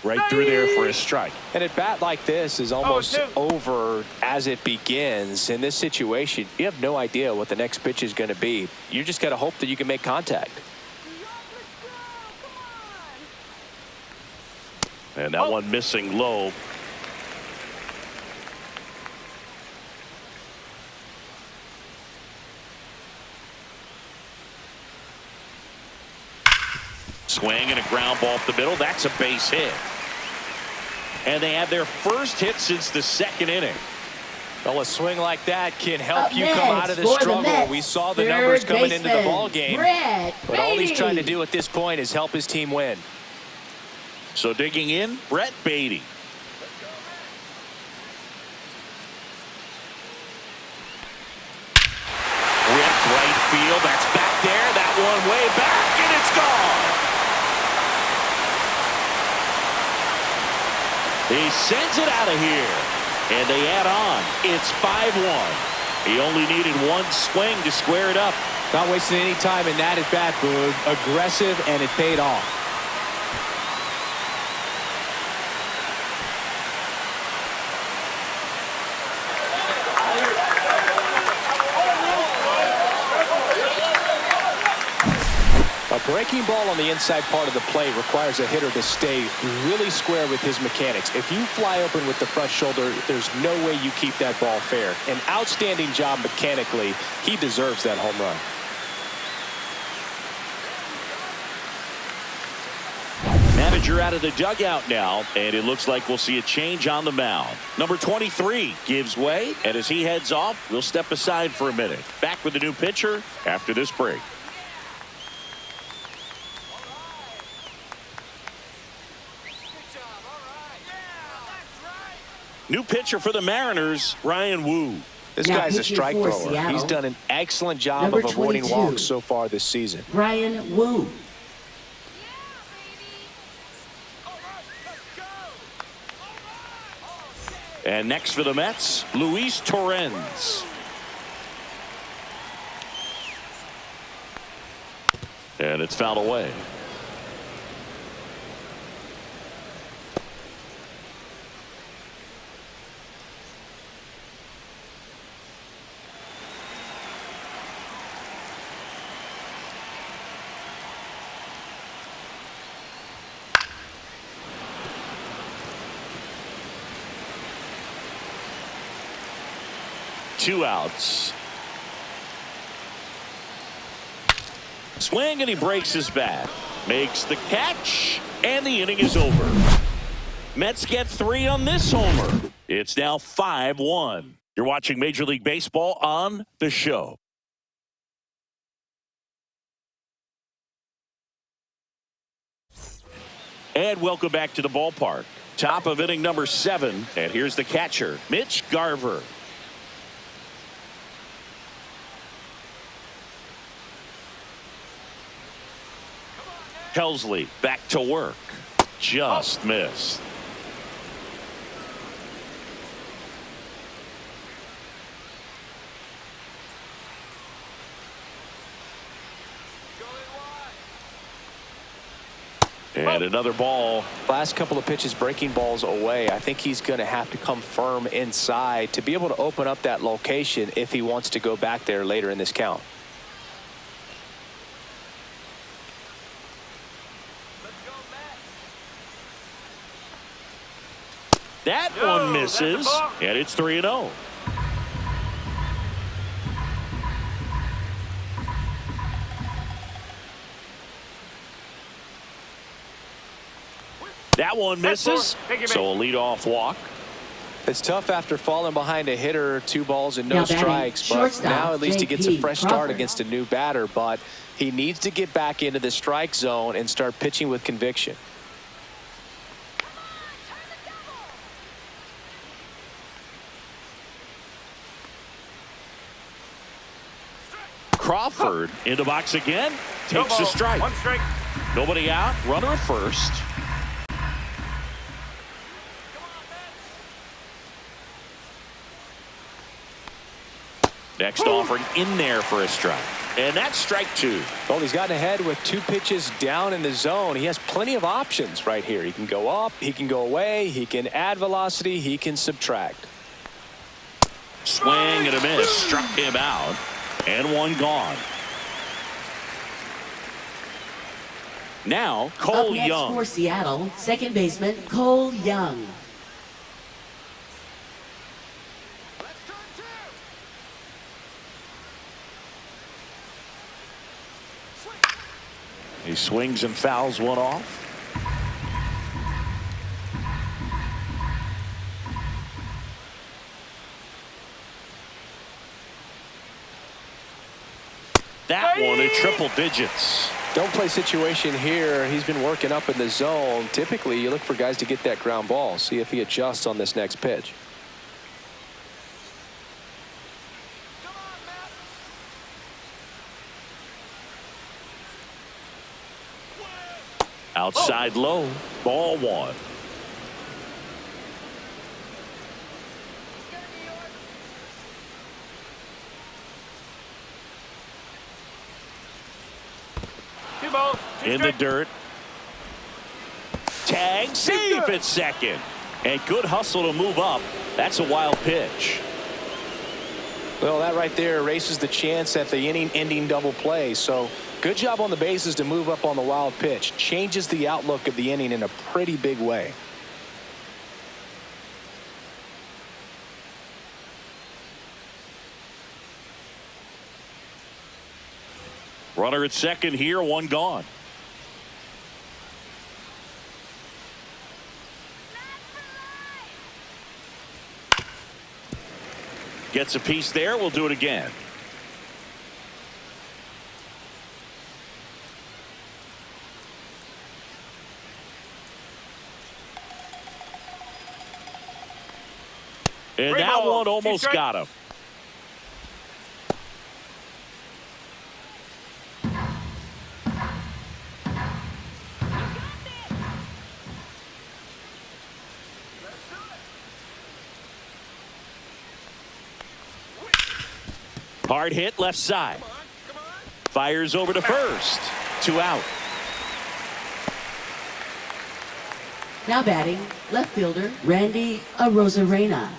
Right through there for a strike. And at bat like this is almost over as it begins. In this situation, you have no idea what the next pitch is going to be. You just got to hope that you can make contact. And that one missing low. Swing and a ground ball up the middle. That's a base hit. And they have their first hit since the second inning. Well, a swing like that can help Up you come out of the next for the struggle. Mets, We saw the third numbers coming into the baseman, ball game. Brett But all he's Beatty. trying to do at this point is help his team win. So digging in, Brett Beatty. Ripped right field. That's back there. That one way back, and it's gone. He sends it out of here, and they add on. It's 5-1. He only needed one swing to square it up. Not wasting any time in that at bat, Boog. Aggressive, and it paid off. A breaking ball on the inside part of the plate requires a hitter to stay really square with his mechanics. If you fly open with the front shoulder, there's no way you keep that ball fair. An outstanding job mechanically. He deserves that home run. Manager out of the dugout now, and it looks like we'll see a change on the mound. Number 23 gives way, and as he heads off, we'll step aside for a minute. Back with the new pitcher after this break. New pitcher for the Mariners, Ryan Wu. This Now guy's a pitching strike for thrower. Seattle, He's done an excellent job number of avoiding 22. walks so far this season. Brian Wu. And next for the Mets, Luis Torrens. And it's fouled away. Two outs. Swing, and he breaks his bat. Makes the catch, and the inning is over. Mets get 3 on this homer. It's now 5-1. You're watching Major League Baseball on The Show. And welcome back to the ballpark. Top of inning number 7, and here's the catcher, Mitch Garver. Helsley back to work. Just missed. And another ball. Last couple of pitches breaking balls away. I think he's going to have to come firm inside to be able to open up that location if he wants to go back there later in this count. That one misses, and it's 3-0. That one misses, so a leadoff walk. It's tough after falling behind a hitter, 2 balls and no Now batting, strikes, but shortstop, now at least he gets a JP fresh start Crawford. against a new batter, but he needs to get back into the strike zone and start pitching with conviction. Crawford into box again. Takes a strike. 1 strike. Nobody out. Runner at first. Next offering in there for a strike. And that's strike 2. Well, he's gotten ahead with 2 pitches down in the zone. He has plenty of options right here. He can go up, he can go away, he can add velocity, he can subtract. Swing and a miss. Struck him out. And 1 gone. Now, Cole Up next Young. for Seattle, second baseman Cole Young. He swings and fouls one off. That one in triple digits. Don't play situation here. He's been working up in the zone. Typically, you look for guys to get that ground ball. See if he adjusts on this next pitch. Outside low. Ball 1. In the dirt. Tag. Safe at second. And good hustle to move up. That's a wild pitch. Well, that right there erases the chance at the inning-ending double play. So good job on the bases to move up on the wild pitch. Changes the outlook of the inning in a pretty big way. Runner at second here. 1 gone. Gets a piece there. We'll do it again. And that one almost got him. Hard hit left side. Fires over to first. 2 out. Now batting, left fielder Randy Arozarena.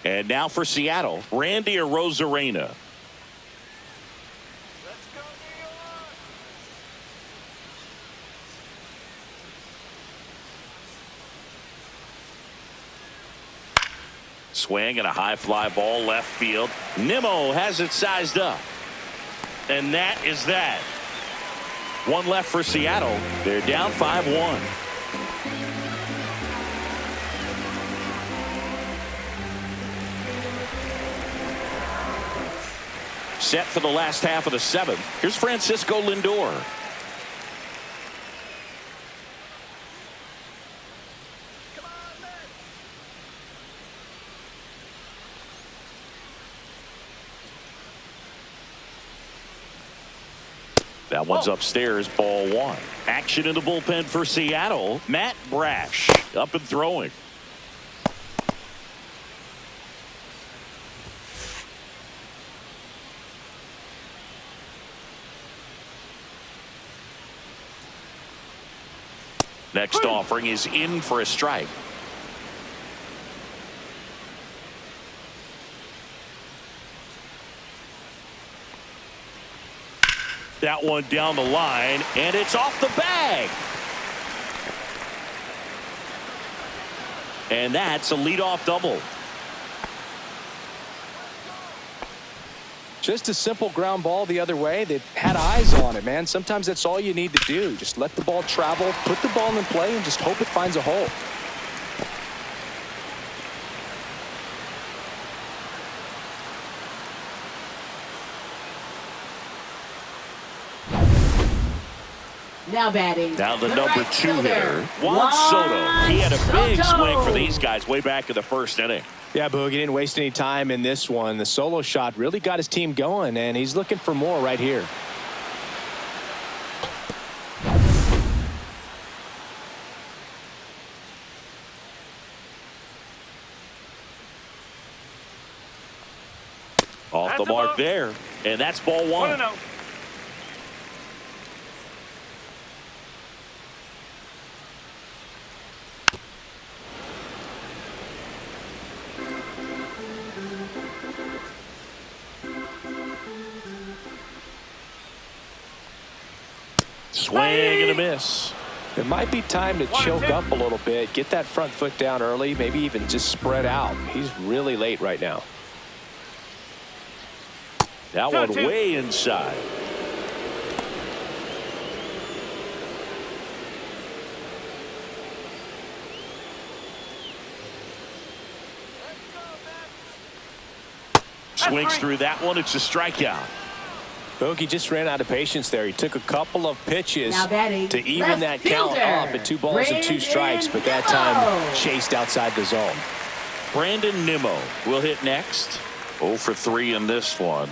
And now for Seattle, Randy Arozarena. Swing and a high fly ball left field. Nimmo has it sized up. And that is that. 1 left for Seattle. They're down 5-1. Set for the last half of the 7th. Here's Francisco Lindor. That one's upstairs, ball 1. Action in the bullpen for Seattle. Matt Brash up and throwing. Next offering is in for a strike. That one down the line, and it's off the bag. And that's a leadoff double. Just a simple ground ball the other way. They had eyes on it, man. Sometimes that's all you need to do. Just let the ball travel, put the ball in play, and just hope it finds a hole. Now batting. Now the right number 2 fielder, hitter, Juan Soto. He had a big Soto. swing for these guys way back in the first inning. Yeah, Boog, he didn't waste any time in this one. The solo shot really got his team going, and he's looking for more right here. Off That's the a mark ball. there, and that's ball 1. 1-0. Swing and a miss. It might be time to choke up a little bit, get that front foot down early, maybe even just spread out. He's really late right now. That one way inside. Swings through that one. It's a strikeout. Bogey just ran out of patience there. He took a couple of pitches Now batting, to even that left count fielder, up at 2 balls and 2 strikes, but that time chased outside the zone. Brandon Nimmo will hit next. 0 for 3 in this one.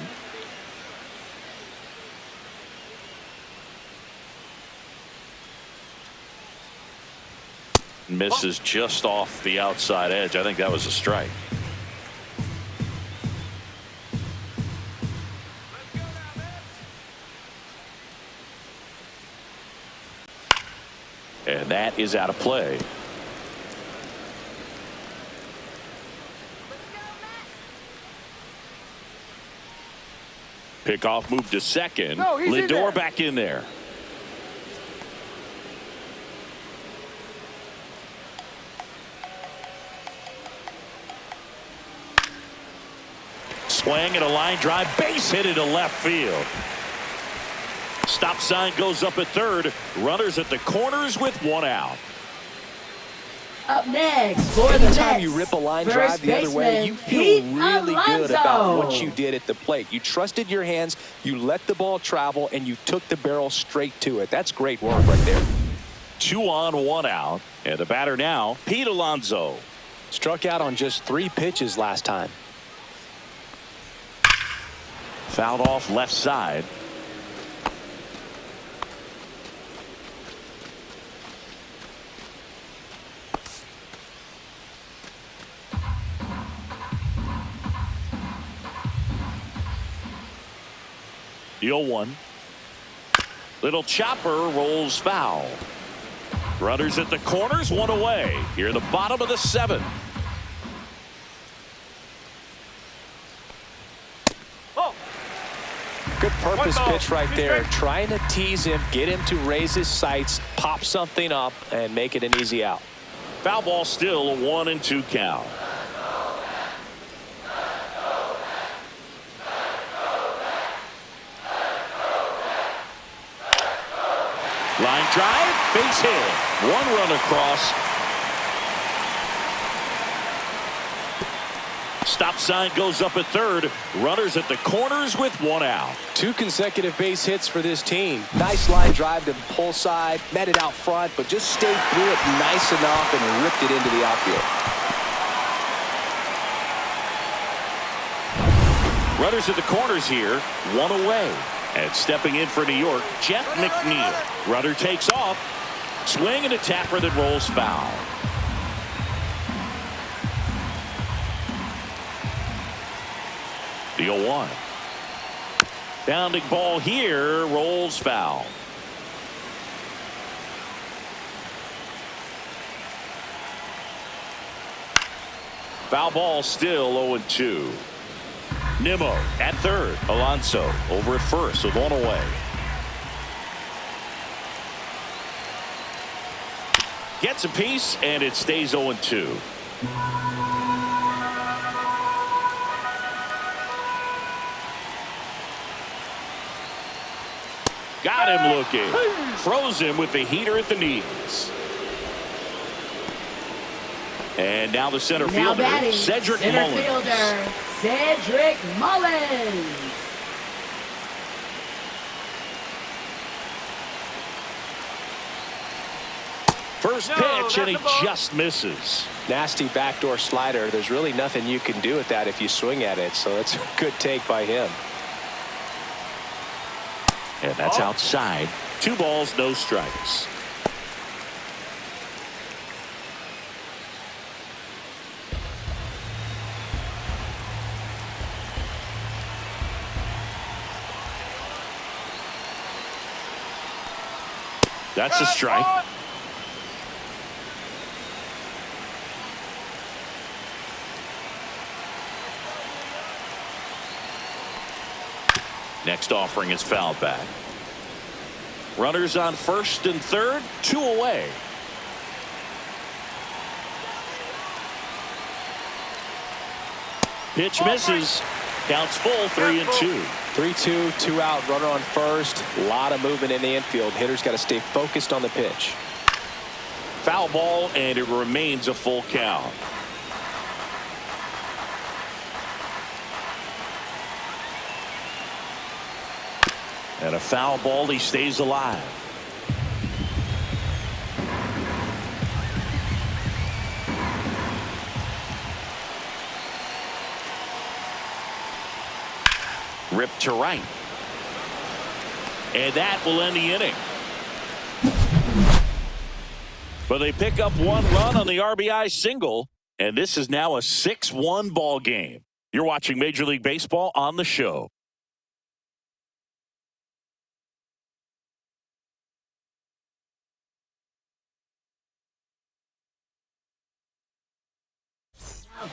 Misses just off the outside edge. I think that was a strike. And that is out of play. Pickoff move to second. No, he's in Lindor there. back in there. Swing and a line drive, base hit into left field. Stop sign goes up at third. Runners at the corners with 1 out. Up next for the Anytime Mets, you rip a line first drive the other way, you baseman, feel Pete really good Alonso. about what you did at the plate. You trusted your hands, you let the ball travel, and you took the barrel straight to it. That's great work right there. 2 on, 1 out. And the batter now, Pete Alonso. Struck out on just 3 pitches last time. Fouled off left side. The 0-1. Little chopper rolls foul. Runners at the corners, 1 away. Here in the bottom of the 7th. Oh, Good purpose 1 ball, pitch right 2 there. strikes. Trying to tease him, get him to raise his sights, pop something up, and make it an easy out. Foul ball still, a 1-2 count. Line drive, base hit. 1 run across. Stop sign goes up at third. Runners at the corners with 1 out. 2 consecutive base hits for this team. Nice line drive to pull side, met it out front, but just stayed through it nice enough and ripped it into the outfield. Runners at the corners here, 1 away. And stepping in for New York, Jeff McNeil. Runner takes off. Swing and a tapper that rolls foul. The 0-1. Bounding ball here, rolls foul. Foul ball still 0-2. Nimmo at third. Alonso over at first with 1 away. Gets a piece and it stays 0-2. Got him looking. Froze him with the heater at the knees. And now the center Now fielder, batting, Cedric center Mullins. fielder, Cedric Mullins. First pitch, and he just misses. Nasty backdoor slider. There's really nothing you can do with that if you swing at it, so it's a good take by him. And that's outside. 2 balls, no strikes. That's a strike. Next offering is fouled back. Runners on first and third, 2 away. Pitch misses. Counts full, 3-2. 3-2, 2 out, runner on first. A lot of movement in the infield. Hitter's got to stay focused on the pitch. Foul ball, and it remains a full count. And a foul ball, he stays alive. Ripped to right. And that will end the inning. But they pick up 1 run on the RBI single, and this is now a 6-1 ball game. You're watching Major League Baseball on the show.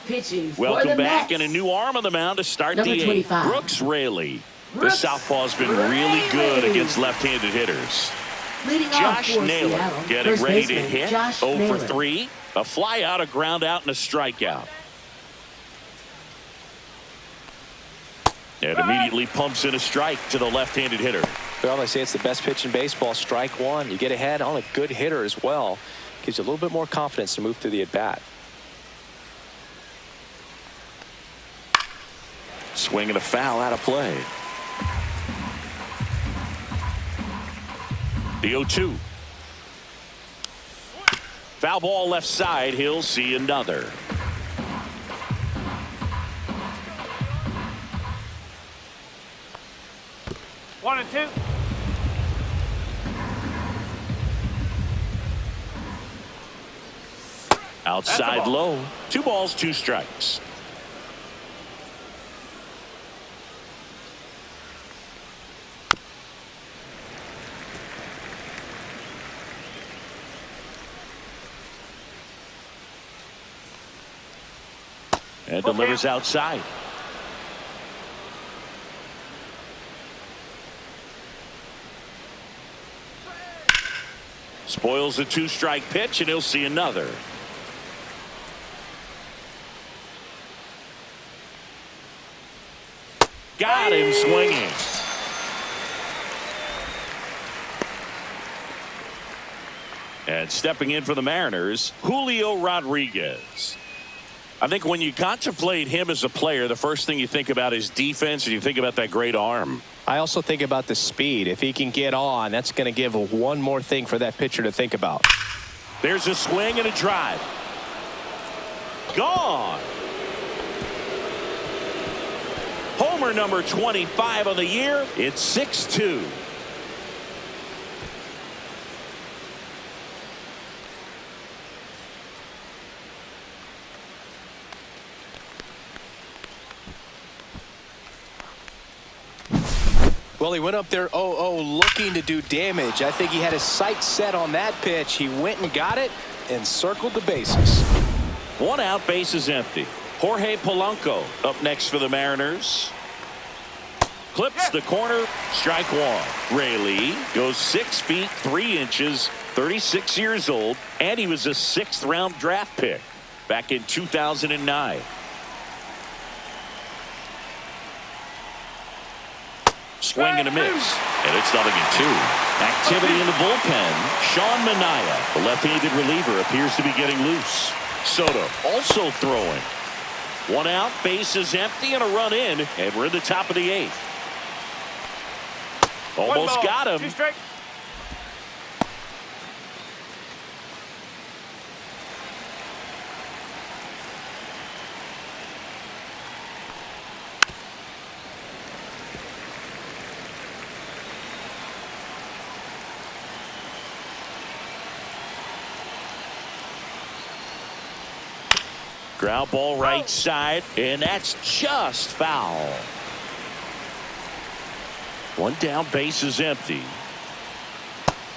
Pitching for Welcome the back, Mets. and a new arm on the mound to start Number the 25. 8th. Brooks Raley. The Brooks southpaw's been really good against left-handed hitters. Leading off Josh for Naylor Seattle, getting first ready to baseman, hit. Josh 0 Naylor. for 3. A fly out, a ground out, and a strikeout. And immediately pumps in a strike to the left-handed hitter. Well, they say it's the best pitch in baseball. Strike 1. You get ahead on a good hitter as well. Gives you a little bit more confidence to move through the at-bat. Swing and a foul out of play. The 0-2. Foul ball left side. He'll see another. One and two. Outside low. 2 balls, 2 strikes. And delivers outside. Spoils a 2-strike pitch, and he'll see another. Got him swinging. And stepping in for the Mariners, Julio Rodriguez. I think when you contemplate him as a player, the first thing you think about is defense, and you think about that great arm. I also think about the speed. If he can get on, that's going to give one more thing for that pitcher to think about. There's a swing and a drive. Gone. Homer number 25 on the year. It's 6-2. Well, he went up there 0-0 looking to do damage. I think he had his sights set on that pitch. He went and got it and circled the bases. 1 out, bases empty. Jorge Polanco up next for the Mariners. Clips the corner, strike 1. Raley goes 6 feet 3 inches, 36 years old, and he was a 6th-round draft pick back in 2009. Swing and a miss, and it's 0-2. Activity in the bullpen. Sean Manaea, the left-handed reliever, appears to be getting loose. Soto also throwing. 1 out, bases empty, and a run in, and we're in the top of the 8th. Almost got him. 2 strike. Ground ball right side, and that's just foul. One down, base is empty.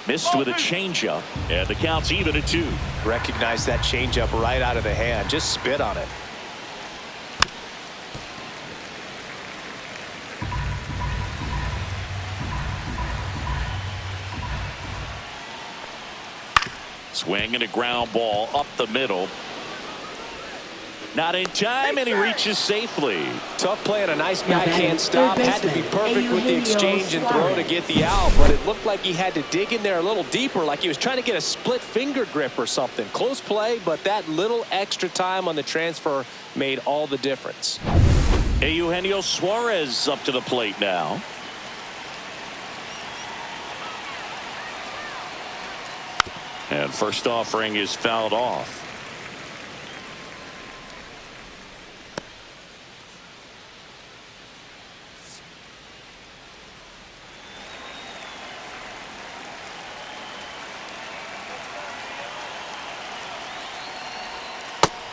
Missed with a changeup, and the count's even at 2. Recognize that changeup right out of the hand. Just spit on it. Swing and a ground ball up the middle. Not in time, and he reaches safely. Tough play and a nice backhand stop. Had to be perfect with the exchange and throw to get the out, but it looked like he had to dig in there a little deeper, like he was trying to get a split finger grip or something. Close play, but that little extra time on the transfer made all the difference. Eugenio Suarez up to the plate now. And first offering is fouled off.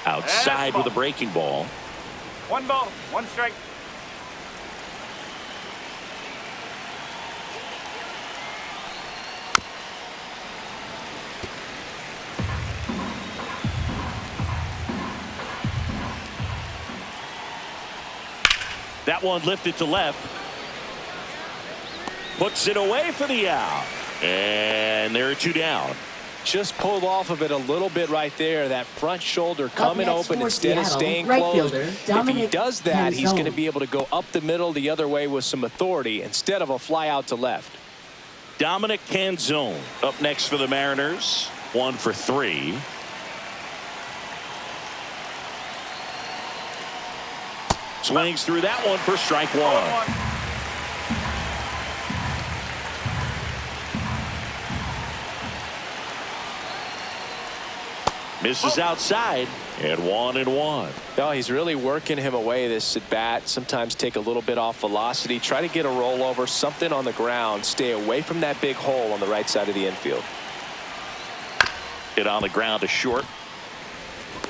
Outside with a breaking ball. 1 ball, 1 strike. That one lifted to left. Puts it away for the out. And there are 2 down. Just pulled off of it a little bit right there. That front shoulder coming open instead of staying closed. If he does that, he's going to be able to go up the middle the other way with some authority instead of a fly out to left. Dominic Canzone up next for the Mariners. 1 for 3. Swings through that one for strike 1. Misses outside, and 1-1. No, he's really working him away this at bat. Sometimes take a little bit off velocity. Try to get a rollover, something on the ground. Stay away from that big hole on the right side of the infield. Hit on the ground to short.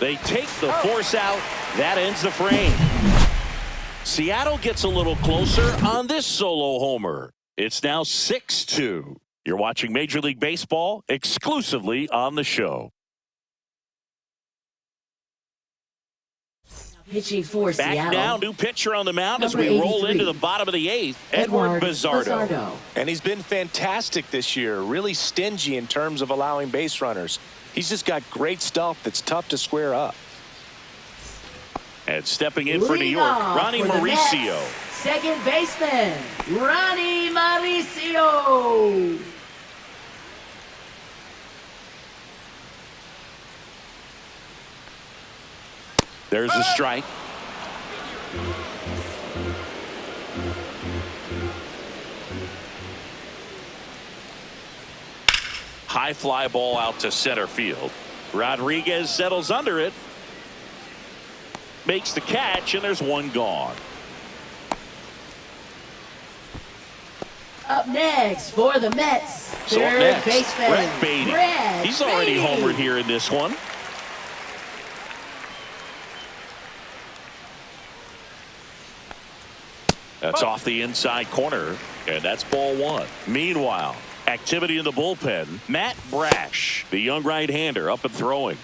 They take the force out. That ends the frame. Seattle gets a little closer on this solo homer. It's now 6-2. You're watching Major League Baseball exclusively on the show. Pitching for Back Seattle. now, new pitcher on the mound as we roll into the bottom of the 8th, Edward Bizzardo. And he's been fantastic this year, really stingy in terms of allowing base runners. He's just got great stuff that's tough to square up. And stepping in for New York, Ronnie Mauricio. Second baseman, Ronnie Mauricio. There's a strike. High fly ball out to center field. Rodriguez settles under it. Makes the catch, and there's 1 gone. Up next for the Mets, So up third next, baseman, Brett Beatty. He's already homered here in this one. That's off the inside corner, and that's ball 1. Meanwhile, activity in the bullpen. Matt Brash, the young right-hander, up and throwing.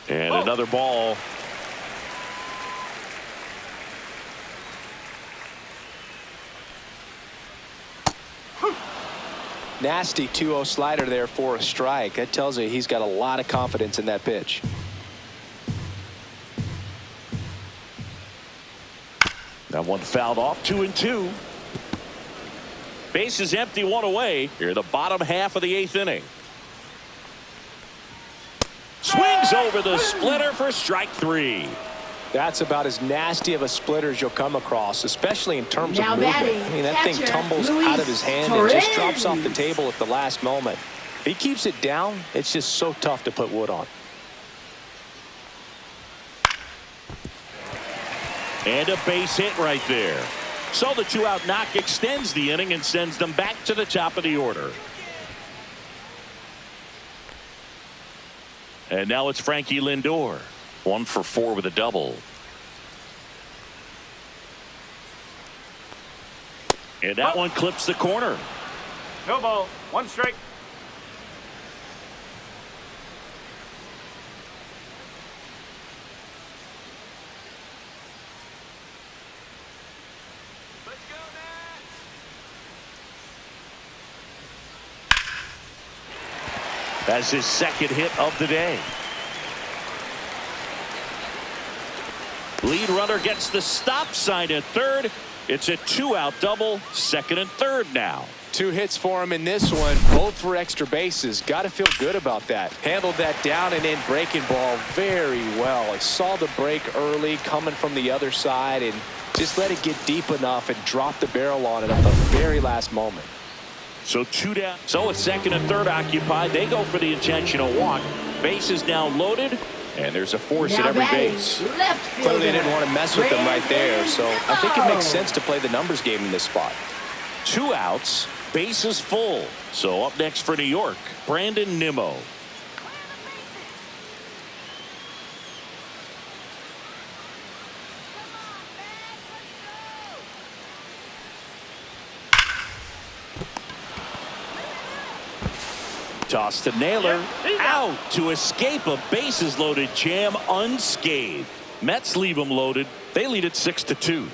And another ball. Nasty 2-0 slider there for a strike. That tells you he's got a lot of confidence in that pitch. That one fouled off. 2-2. Base is empty, 1 away. Here in the bottom half of the 8th inning. Swings over the splitter for strike 3. That's about as nasty of a splitter as you'll come across, especially in terms of movement. I mean, that thing tumbles out of his hand and just drops off the table at the last moment. If he keeps it down, it's just so tough to put wood on. And a base hit right there. So the 2-out knock extends the inning and sends them back to the top of the order. And now it's Frankie Lindor. 1 for 4 with a double. And that one clips the corner. No ball. 1 strike. That's his second hit of the day. Lead runner gets the stop sign at third. It's a 2-out double, second and third now. 2 hits for him in this one, both for extra bases. Got to feel good about that. Handled that down and in breaking ball very well. I saw the break early coming from the other side and just let it get deep enough and drop the barrel on it at the very last moment. So 2 down. So it's second and third occupied. They go for the intentional walk. Bases now loaded, and there's a force at every base. Clearly they didn't want to mess with them right there, so I think it makes sense to play the numbers game in this spot. 2 outs, bases full. So up next for New York, Brandon Nimmo. Toss to Naylor, out to escape a bases loaded jam unscathed. Mets leave them loaded. They lead it 6-2.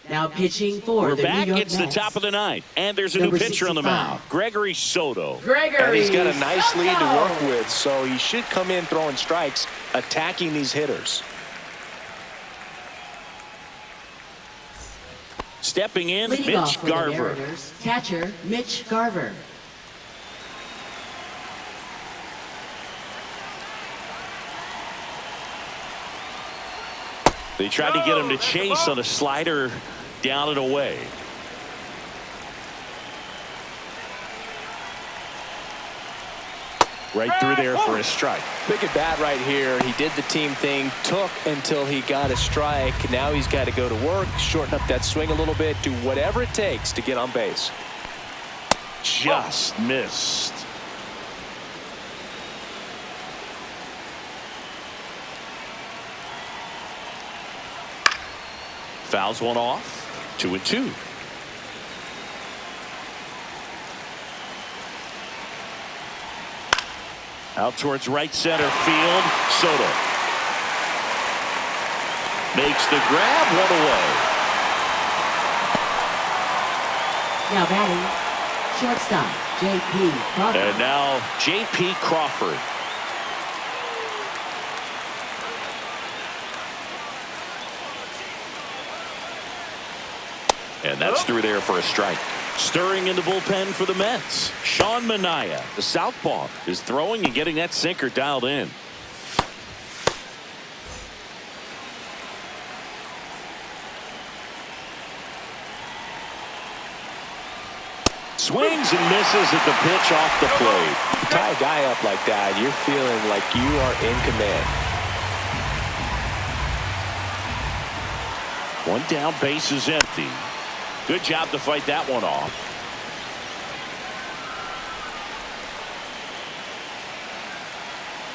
Now pitching for We're the back. New York It's the Mets. top of the ninth, and there's a Number new pitcher on the 65. mound, Gregory Soto. And he's got a nice lead to work Soto. with, so he should come in throwing strikes, attacking these hitters. Stepping in, Leading Mitch off for the Garver. Mariners, catcher Mitch Garver. They tried to get him to chase on a slider down and away. Right through there for a strike. Big at bat right here. He did the team thing, took until he got a strike. Now he's got to go to work, shorten up that swing a little bit, do whatever it takes to get on base. Just missed. Fouls one off. 2-2. Out towards right center field. Soto makes the grab, one away. Now batting, shortstop J.P. Crawford. And now J.P. Crawford. And that's through there for a strike. Stirring in the bullpen for the Mets, Sean Manaea, the southpaw, is throwing and getting that sinker dialed in. Swings and misses at the pitch off the plate. You tie a guy up like that, you're feeling like you are in command. One down, base is empty. Good job to fight that one off.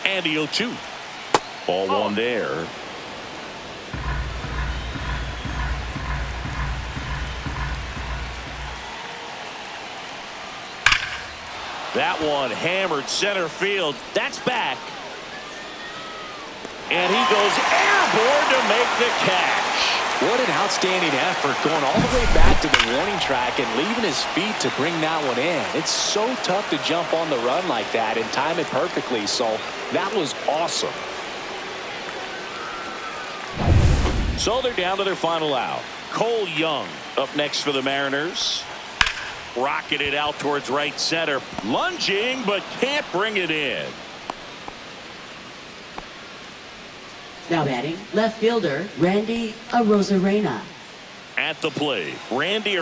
And the 0-2. Ball one there. That one hammered center field. That's back. And he goes airborne to make the catch. What an outstanding effort, going all the way back to the warning track and leaving his feet to bring that one in. It's so tough to jump on the run like that and time it perfectly, so that was awesome. So they're down to their final out. Cole Young up next for the Mariners. Rocketed out towards right center. Lunging, but can't bring it in. Now batting, left fielder Randy Arozarena. At the plate, Randy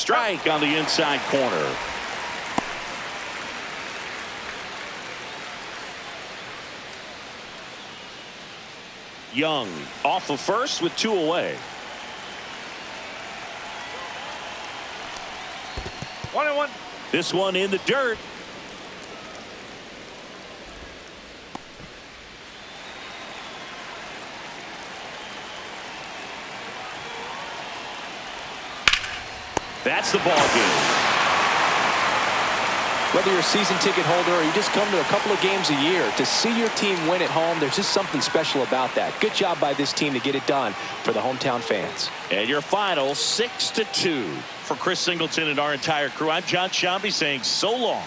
strike on the inside corner. Young off of first with 2 away. 1-1. This one in the dirt. That's the ball game. Whether you're a season ticket holder or you just come to a couple of games a year, to see your team win at home, there's just something special about that. Good job by this team to get it done for the hometown fans. And your final 6-2. For Chris Singleton and our entire crew, I'm John Shambi saying so long.